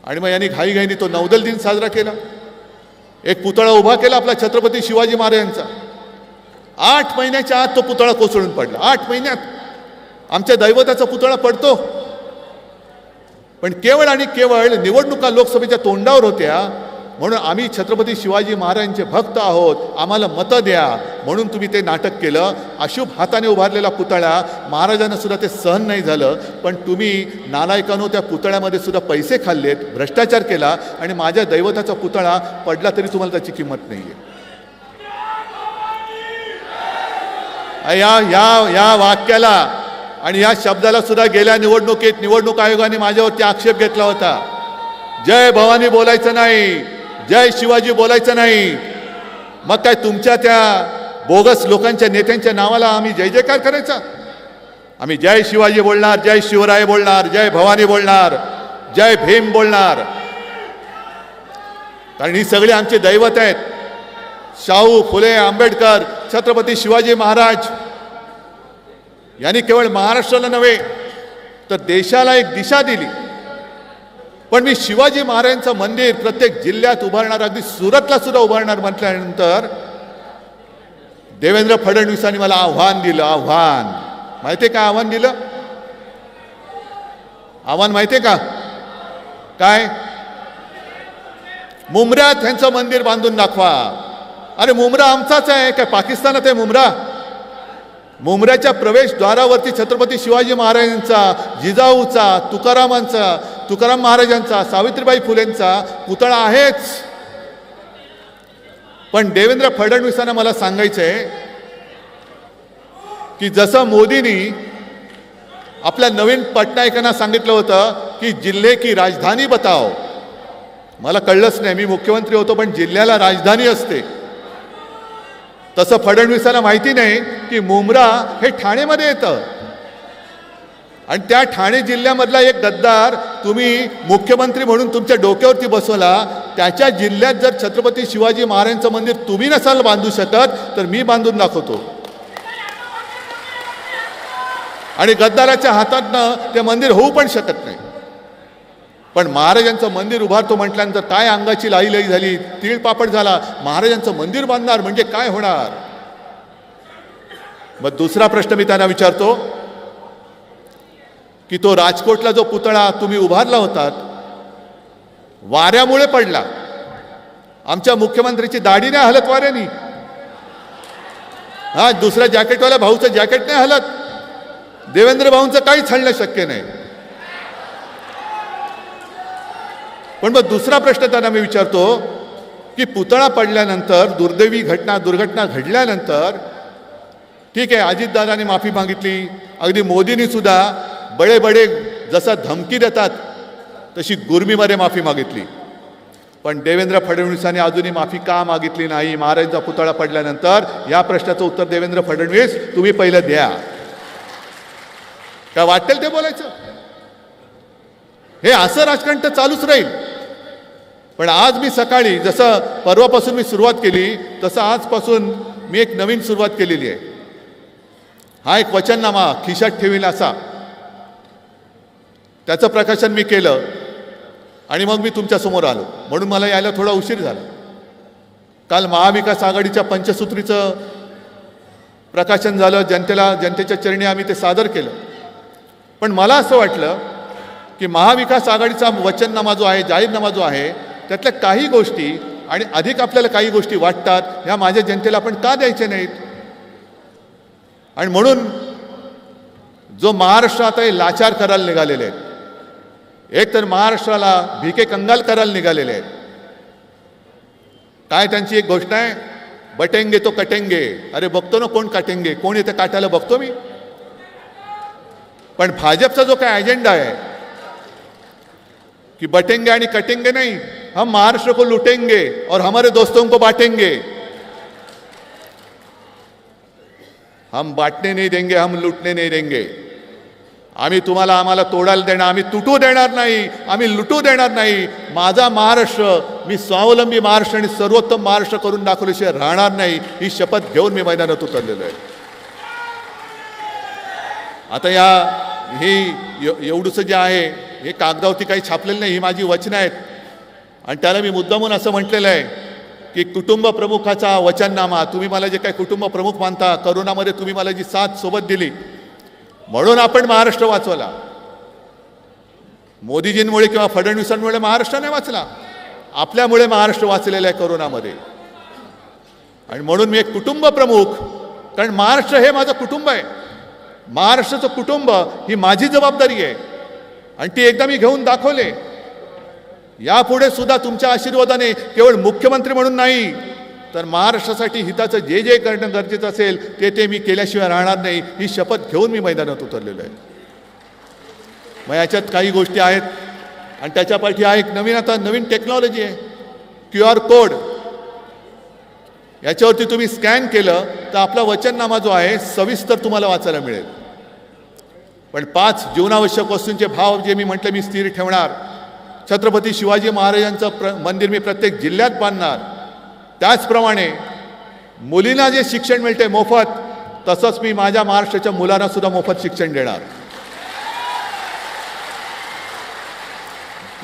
आणि मग यांनी घाईघाईने तो नौदल दिन साजरा केला. एक पुतळा उभा केला आपला छत्रपती शिवाजी महाराजांचा. 8 महिन्याच्या आत तो पुतळा कोसळून पडला. 8 महिन्यात आमच्या दैवताचा पुतळा पडतो. पण केवळ आणि केवळ निवडणुका लोकसभेच्या तोंडावर होत्या म्हणून आम्ही छत्रपती शिवाजी महाराजांचे भक्त आहोत, आम्हाला मतं द्या म्हणून तुम्ही ते नाटक केलं. अशुभ हाताने उभारलेला पुतळा महाराजांना सुद्धा ते सहन नाही झालं. पण तुम्ही नालायकांनो त्या पुतळ्यामध्ये सुद्धा पैसे खाल्लेत, भ्रष्टाचार केला आणि माझ्या दैवताचा पुतळा पडला तरी तुम्हाला त्याची किंमत नाहीये. या वाक्याला आणि या शब्दाला सुद्धा गेल्या निवडणुकीत निवडणूक आयोगाने माझ्यावरती आक्षेप घेतला होता. जय भवानी बोलायचं नाही, जय शिवाजी बोलायचं नाही. मग काय तुमच्या त्या बोगस लोकांच्या नेत्यांच्या नावाला आम्ही जय जयकार करायचा? आम्ही जय शिवाजी बोलणार, जय शिवराय बोलणार, जय भवानी बोलणार, जय भीम बोलणार. कारण ही सगळी आमचे दैवत आहेत. शाहू फुले आंबेडकर छत्रपती शिवाजी महाराज यांनी केवळ महाराष्ट्राला नव्हे तर देशाला एक दिशा दिली. पण मी शिवाजी महाराजांचं मंदिर प्रत्येक जिल्ह्यात उभारणार, अगदी सुरतला सुद्धा उभारणार म्हटल्यानंतर देवेंद्र फडणवीसांनी मला आव्हान दिलं. आव्हान माहितीये का? आव्हान दिलं. आव्हान माहितीये का काय? मुंब्र्यात ह्यांचं मंदिर बांधून दाखवा. अरे मुंब्रा आमचाच आहे काय? पाकिस्तानात आहे मुंब्रा? मुंब्र्याच्या प्रवेशद्वारावरती छत्रपती शिवाजी महाराजांचा, जिजाऊचा, तुकाराम महाराजांचा, सावित्रीबाई फुलेंचा पुतळा आहेच. पण देवेंद्र फडणवीसांना मला सांगायचंय की जसं मोदींनी आपल्या नवीन पटनायकांना सांगितलं होतं की जिल्हे की राजधानी बताओ, मला कळलंच नाही, मी मुख्यमंत्री होतो पण जिल्ह्याला राजधानी असते. तसं फडणवीसांना माहिती नाही की मुंब्रा हे ठाणेमध्ये येतं आणि त्या ठाणे जिल्ह्यामधला एक गद्दार तुम्ही मुख्यमंत्री म्हणून तुमच्या डोक्यावरती बसवला. त्याच्या जिल्ह्यात जर छत्रपती शिवाजी महाराजांचं मंदिर तुम्ही नसाल बांधू शकत तर मी बांधून दाखवतो. आणि गद्दाराच्या हातातनं ते मंदिर होऊ पण शकत नाही. पण महाराजांचं मंदिर उभारतो म्हटल्यानंतर काय अंगाची लाई झाली, तीळ पापड झाला. महाराजांचं मंदिर बांधणार म्हणजे काय होणार? मग दुसरा प्रश्न मी त्यांना विचारतो की तो राजकोटला जो पुतळा तुम्ही उभारला होता वाऱ्यामुळे पडला. आमच्या मुख्यमंत्र्याची दाढी नाही हलत वाऱ्यानी. हा दुसऱ्या जॅकेटवाल्या भाऊचं जॅकेट नाही हलत. देवेंद्र भाऊंचं काहीच हलणं शक्य नाही. पण मग दुसरा प्रश्न त्यांना मी विचारतो की पुतळा पडल्यानंतर दुर्घटना घडल्यानंतर ठीक आहे, अजितदादांनी माफी मागितली, अगदी मोदींनी सुद्धा बडे जसं धमकी देतात तशी गुरमीमध्ये माफी मागितली. पण देवेंद्र फडणवीसांनी अजूनही माफी का मागितली नाही महाराजांचा पुतळा पडल्यानंतर? या प्रश्नाचं उत्तर देवेंद्र फडणवीस तुम्ही पहिलं द्या. काय वाटेल ते बोलायचं? हे असं राजकारण तर चालूच राहील. पण आज मी सकाळी जसं परवापासून मी सुरुवात केली तसं आजपासून मी एक नवीन सुरुवात केलेली आहे. हा एक वचननामा खिशात ठेवील असा, त्याचं प्रकाशन मी केलं आणि मग मी तुमच्यासमोर आलो. म्हणून मला यायला थोडा उशीर झाला. काल महाविकास आघाडीच्या पंचसूत्रीचं प्रकाशन झालं, जनतेच्या चरणी आम्ही ते सादर केलं. पण मला असं वाटलं की महाविकास आघाडीचा वचननामा जो आहे, जाहीरनामा जो आहे, त्यातल्या काही गोष्टी आणि अधिक आपल्याला काही गोष्टी वाटतात ह्या माझ्या जनतेला आपण का द्यायचे नाहीत? आणि म्हणून जो महाराष्ट्र आता हे लाचार करायला निघालेले आहेत, एक तर महाराष्ट्राला भिके कंगाल करायला निघालेले आहेत. काय त्यांची एक गोष्ट आहे, बटेंगे तो कटेंगे. अरे बघतो ना कोण काटेंगे, कोण येते काटायला बघतो मी. पण भाजपचा जो काय अजेंडा आहे कि बटेंगे आणि कटेंगे नहीं, हम महाराष्ट्र को लूटेंगे और हमारे दोस्तों को बांटेंगे. हम बांटने नहीं देंगे, हम लूटने नहीं देंगे. आम्ही तुम्हाला आम्हाला तोडायला देणार, आम्ही तुटू देणार नाही, आम्ही लुटू देणार नाही. माझा महाराष्ट्र मी स्वावलंबी महाराष्ट्र आणि सर्वोत्तम महाराष्ट्र करून दाखवल्याशिवाय राहणार नाही, ही शपथ घेऊन मी मैदानात उतरलेलो आहे. आता एवढंसं जे आहे हे कागदावरती काही छापलेलं नाही, ही माझी वचनं आहेत. आणि त्याला मी मुद्दामून असं म्हटलेलं आहे की कुटुंब प्रमुखाचा वचननामा, तुम्ही मला जे काही कुटुंब प्रमुख मानता, करोनामध्ये तुम्ही मला जी साथ सोबत दिली म्हणून आपण महाराष्ट्र वाचवला. मोदीजींमुळे किंवा फडणवीसांमुळे महाराष्ट्र नाही वाचला, आपल्यामुळे महाराष्ट्र वाचलेला आहे करोनामध्ये. आणि म्हणून मी एक कुटुंब प्रमुख, कारण महाराष्ट्र हे माझं कुटुंब आहे. महाराष्ट्राचं कुटुंब ही माझी जबाबदारी आहे आणि ती एकदा मी घेऊन दाखवले. यापुढे सुद्धा तुमच्या आशीर्वादाने केवळ मुख्यमंत्री म्हणून नाही तर महाराष्ट्रासाठी हिताचं जे जे करणं गरजेचं असेल ते मी केल्याशिवाय राहणार नाही, ही शपथ घेऊन मी मैदानात उतरलेलो आहे. मग याच्यात काही गोष्टी आहेत आणि त्याच्या पाठी एक नवीन टेक्नॉलॉजी आहे, QR कोड. याच्यावरती तुम्ही स्कॅन केलं तर आपला वचननामा जो आहे सविस्तर तुम्हाला वाचायला मिळेल. पण 5 जीवनावश्यक वस्तूंचे भाव जे मी म्हटलं मी स्थिर ठेवणार. छत्रपती शिवाजी महाराजांचं मंदिर मी प्रत्येक जिल्ह्यात बांधणार. त्याचप्रमाणे मुलींना जे शिक्षण मिळते मोफत, तसंच मी माझ्या महाराष्ट्राच्या मुलांना सुद्धा मोफत शिक्षण देणार.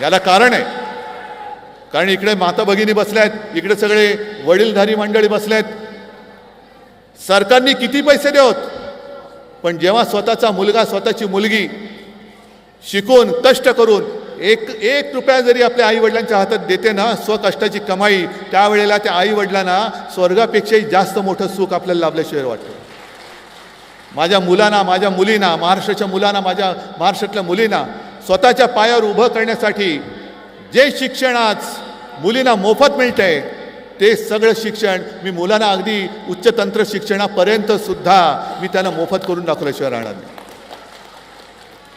याला कारण आहे, कारण इकडे माता भगिनी बसल्यात, इकडे सगळे वडीलधारी मंडळी बसल्यात. सरकारने किती पैसे देवत, पण जेव्हा स्वतःचा मुलगा स्वतःची मुलगी शिकून कष्ट करून एक रुपया जरी आपल्या आई वडिलांच्या हातात देते ना, स्वकष्टाची कमाई, त्यावेळेला त्या आई वडिलांना स्वर्गापेक्षाही जास्त मोठं सुख आपल्याला लाभल्याशिवाय वाटतं. माझ्या मुलांना, माझ्या मुलींना, महाराष्ट्राच्या मुलांना, माझ्या महाराष्ट्रातल्या मुलींना स्वतःच्या पायावर उभं करण्यासाठी जे शिक्षण आज मुलींना मोफत मिळतंय, ते सगळं शिक्षण मी मुलांना अगदी उच्च तंत्र शिक्षणापर्यंत सुद्धा मी त्यांना मोफत करून दाखवल्याशिवाय राहणार नाही.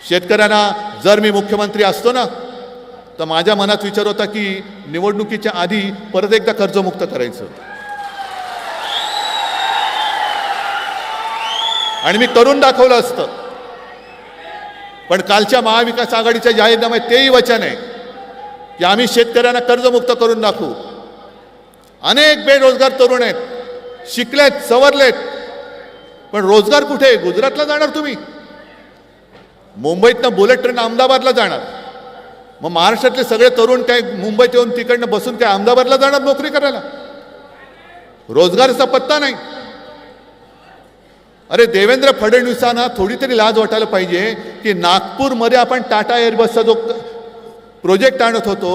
शेतकऱ्यांना जर मी मुख्यमंत्री असतो ना, तर माझ्या मनात विचार होता की निवडणुकीच्या आधी परत एकदा कर्जमुक्त करायचं, आणि मी करून दाखवलं असतं. पण कालच्या महाविकास आघाडीच्या जाहीरनाम्यात तेही वचन आहे की आम्ही शेतकऱ्यांना कर्जमुक्त करून दाखवू. अनेक बेरोजगार तरुण आहेत, शिकलेत, सवरलेत, पण रोजगार कुठे? गुजरातला जाणार तुम्ही, मुंबईतनं बुलेट ट्रेन अहमदाबादला जाणार. मग महाराष्ट्रातले सगळे तरुण काय मुंबईत येऊन तिकडनं बसून काय अहमदाबादला जाणार नोकरी करायला? रोजगाराचा पत्ता नाही. अरे देवेंद्र फडणवीसांना थोडी तरी लाज वाटायला पाहिजे की नागपूरमध्ये आपण टाटा एअरबसचा जो प्रोजेक्ट आणत होतो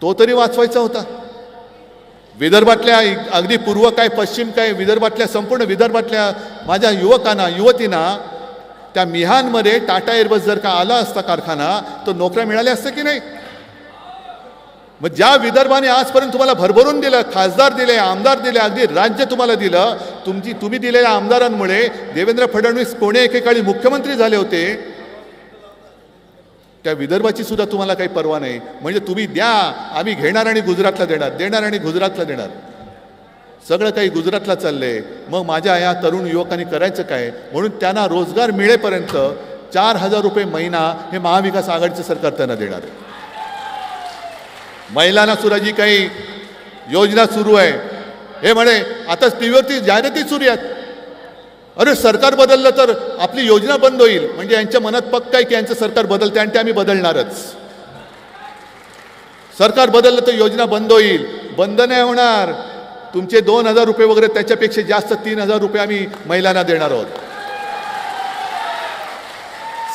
तो तरी वाचवायचा होता. विदर्भातल्या अगदी पूर्व काय पश्चिम काय विदर्भातल्या संपूर्ण विदर्भातल्या माझ्या युवकांना युवतींना त्या मिहानमध्ये टाटा एअरबस जर का आला असता कारखाना, तर नोकऱ्या मिळाल्या असत्या की नाही? मग ज्या विदर्भाने आजपर्यंत तुम्हाला भरभरून दिलं, खासदार दिले, आमदार दिले, अगदी राज्य तुम्हाला दिलं, तुम्ही दिलेल्या आमदारांमुळे देवेंद्र फडणवीस पुणे एकेकाळी मुख्यमंत्री झाले होते, त्या विदर्भाची सुद्धा तुम्हाला काही पर्वा नाही. म्हणजे तुम्ही द्या, आम्ही घेणार आणि गुजरातला देणार, देणार आणि गुजरातला देणार. सगळं काही गुजरातला चाललंय. मग माझ्या या तरुण युवकांनी करायचं काय? म्हणून त्यांना रोजगार मिळेपर्यंत 4,000 रुपये महिना हे महाविकास आघाडीचं सरकार त्यांना देणार आहे. महिलांना सुद्धा जी काही योजना सुरू आहे, हे म्हणे आता टीव्हीवरती जाहिराती सुरू आहेत, अरे सरकार बदललं तर आपली योजना बंद होईल. म्हणजे यांच्या मनात पक्का आहे की यांचं सरकार बदलते आणि ते आम्ही बदलणारच. सरकार बदललं तर योजना बंद होईल. बंद नाही होणार. तुमचे 2,000 रुपये वगैरे त्याच्यापेक्षा जास्त 3,000 रुपये आम्ही महिलांना देणार आहोत.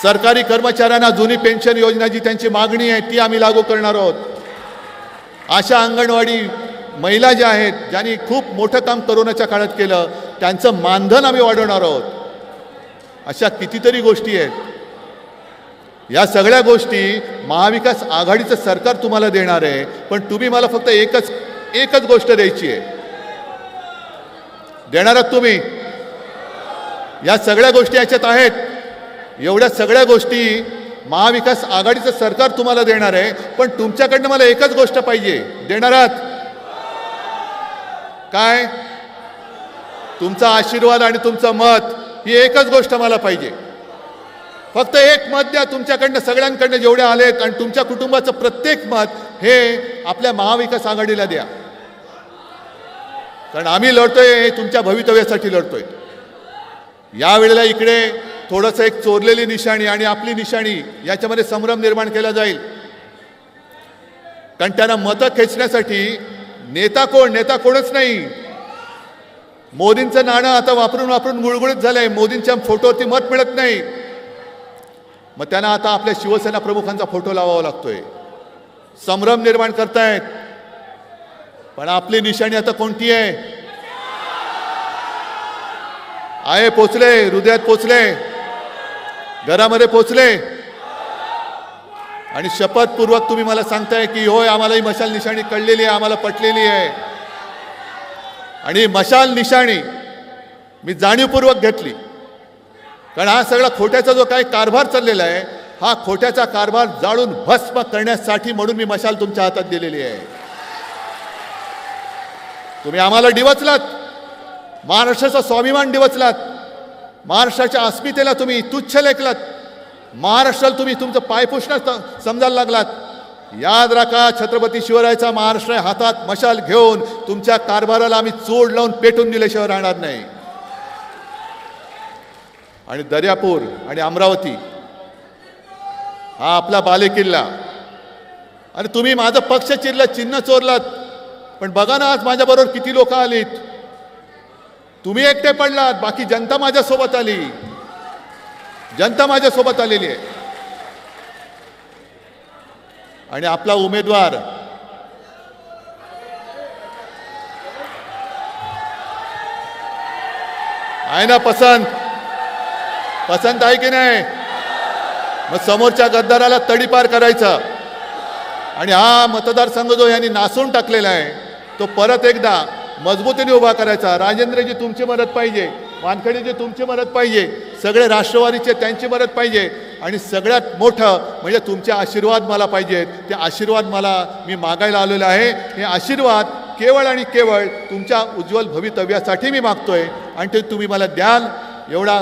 सरकारी कर्मचाऱ्यांना जुनी पेन्शन योजना जी त्यांची मागणी आहे ती आम्ही लागू करणार आहोत. अशा अंगणवाडी महिला ज्या आहेत, ज्यांनी खूप मोठं काम कोरोनाच्या काळात केलं, त्यांचं मानधन आम्ही वाढवणार आहोत. अशा कितीतरी गोष्टी आहेत. या सगळ्या गोष्टी महाविकास आघाडीचं सरकार तुम्हाला देणार आहे. पण तुम्ही मला फक्त एकच गोष्ट द्यायची आहे. देणार आहात तुम्ही? या सगळ्या गोष्टी याच्यात आहेत. एवढ्या सगळ्या गोष्टी महाविकास आघाडीचं सरकार तुम्हाला देणार आहे. पण तुमच्याकडनं मला एकच गोष्ट पाहिजे. देणार आहात काय? तुमचा आशीर्वाद आणि तुमचं मत, ही एकच गोष्ट मला पाहिजे. फक्त एक मत द्या तुमच्याकडनं, सगळ्यांकडनं जेवढे आलेत, आणि तुमच्या कुटुंबाचं प्रत्येक मत हे आपल्या महाविकास आघाडीला द्या. कारण आम्ही लढतोय हे तुमच्या भवितव्यासाठी लढतोय. यावेळेला इकडे थोडंसं एक चोरलेली निशाणी आणि आपली निशाणी याच्यामध्ये संभ्रम निर्माण केला जाईल. कारण त्यांना मतं खेचण्यासाठी नेता कोणच नाही. मोदींचं नाणं आता वापरून वापरून गुळगुळीत झालंय. मोदींच्या फोटोवरती मत मिळत नाही. मग त्यांना आता आपल्या शिवसेना प्रमुखांचा फोटो लावावा लागतोय. संभ्रम निर्माण करतायत. पण आपली निशाणी आता कोणती आहे? पोचले, हृदयात पोचले, घरामध्ये पोचले. आणि शपथपूर्वक तुम्ही मला सांगताय की होय, आम्हाला ही मशाल निशाणी कळलेली आहे, आम्हाला पटलेली आहे. आणि मशाल निशाणी मी जाणीवपूर्वक घेतली, कारण हा सगळा खोट्याचा जो काही कारभार चाललेला आहे, हा खोट्याचा कारभार जाळून भस्म करण्यासाठी म्हणून मी मशाल तुमच्या हातात दिलेली आहे. तुम्ही आम्हाला डिवचलात, महाराष्ट्राचा स्वाभिमान डिवचलात, महाराष्ट्राच्या अस्मितेला तुम्ही तुच्छ लेखलात, महाराष्ट्राला तुम्ही तुमचं पायपुसणं समजायला लागलात. याद राखा, छत्रपती शिवरायाचा महाराष्ट्र हातात मशाल घेऊन तुमच्या कारभाराला आम्ही चोड लावून पेटून दिल्याशिवाय राहणार नाही. आणि दर्यापूर आणि अमरावती हा आपला बालेकिल्ला, आणि तुम्ही माझं पक्ष चिरलं, चिन्ह चोरलात, पण बघा ना आज माझ्याबरोबर किती लोक आलीत. तुम्ही एकटे पडलात, बाकी जनता माझ्यासोबत आली, जनता माझ्यासोबत आलेली आहे. आणि आपला उमेदवार आहे ना पसंत आहे की नाही? मग समोरच्या गद्दाराला तडीपार करायचा, आणि हा मतदारसंघ जो यांनी नासून टाकलेला आहे तो परत एकदा मजबूतीने उभा करायचा. राजेंद्रजी तुमची मदत पाहिजे, वानखेडेजी तुमची मदत पाहिजे, सगळे राष्ट्रवादीचे त्यांची मदत पाहिजे, आणि सगळ्यात मोठं म्हणजे तुमचे आशीर्वाद मला पाहिजेत. ते आशीर्वाद मी मागायला आलेलो आहे. हे आशीर्वाद केवळ आणि केवळ तुमच्या उज्ज्वल भवितव्यासाठी मी मागतोय, आणि ते तुम्ही मला द्याल एवढा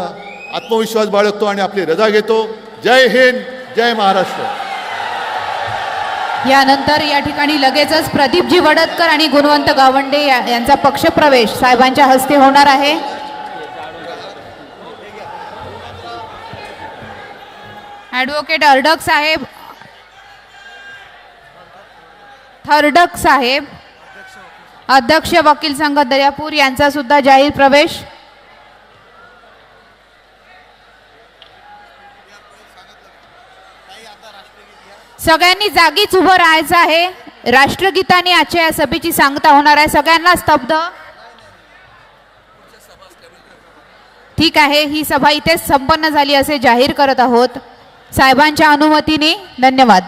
आत्मविश्वास बाळगतो आणि आपली रजा घेतो. जय हिंद, जय महाराष्ट्र. यानंतर या ठिकाणी लगेचच प्रदीपजी वडदकर आणि गुणवंत गावंडे यांचा पक्षप्रवेश साहेबांच्या हस्ते होणार आहे. ॲडव्होकेट थर्डक साहेब, अध्यक्ष वकील संघ दर्यापूर यांचा सुद्धा जाहीर प्रवेश. सगळ्यांनी जागीच उभं राहायचं आहे. राष्ट्रगीताने आजच्या या सभेची सांगता होणार आहे. सगळ्यांना स्तब्ध. ठीक आहे, ही सभा इथेच संपन्न झाली असे जाहीर करत आहोत साहेबांच्या अनुमतीने. धन्यवाद.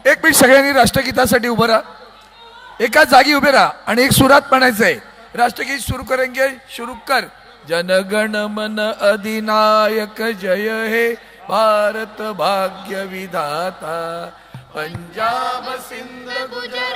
एक मिनिट, सगळ्यांनी राष्ट्रगीतासाठी उभं राहा, एका जागी उभे राहा आणि एक सुरात म्हणायचं आहे. राष्ट्रगीत सुरू करेंगे, शुरू कर. जनगण मन अधिनायक जय हे भारत भाग्य विधाता, पंजाब सिंध गुजरात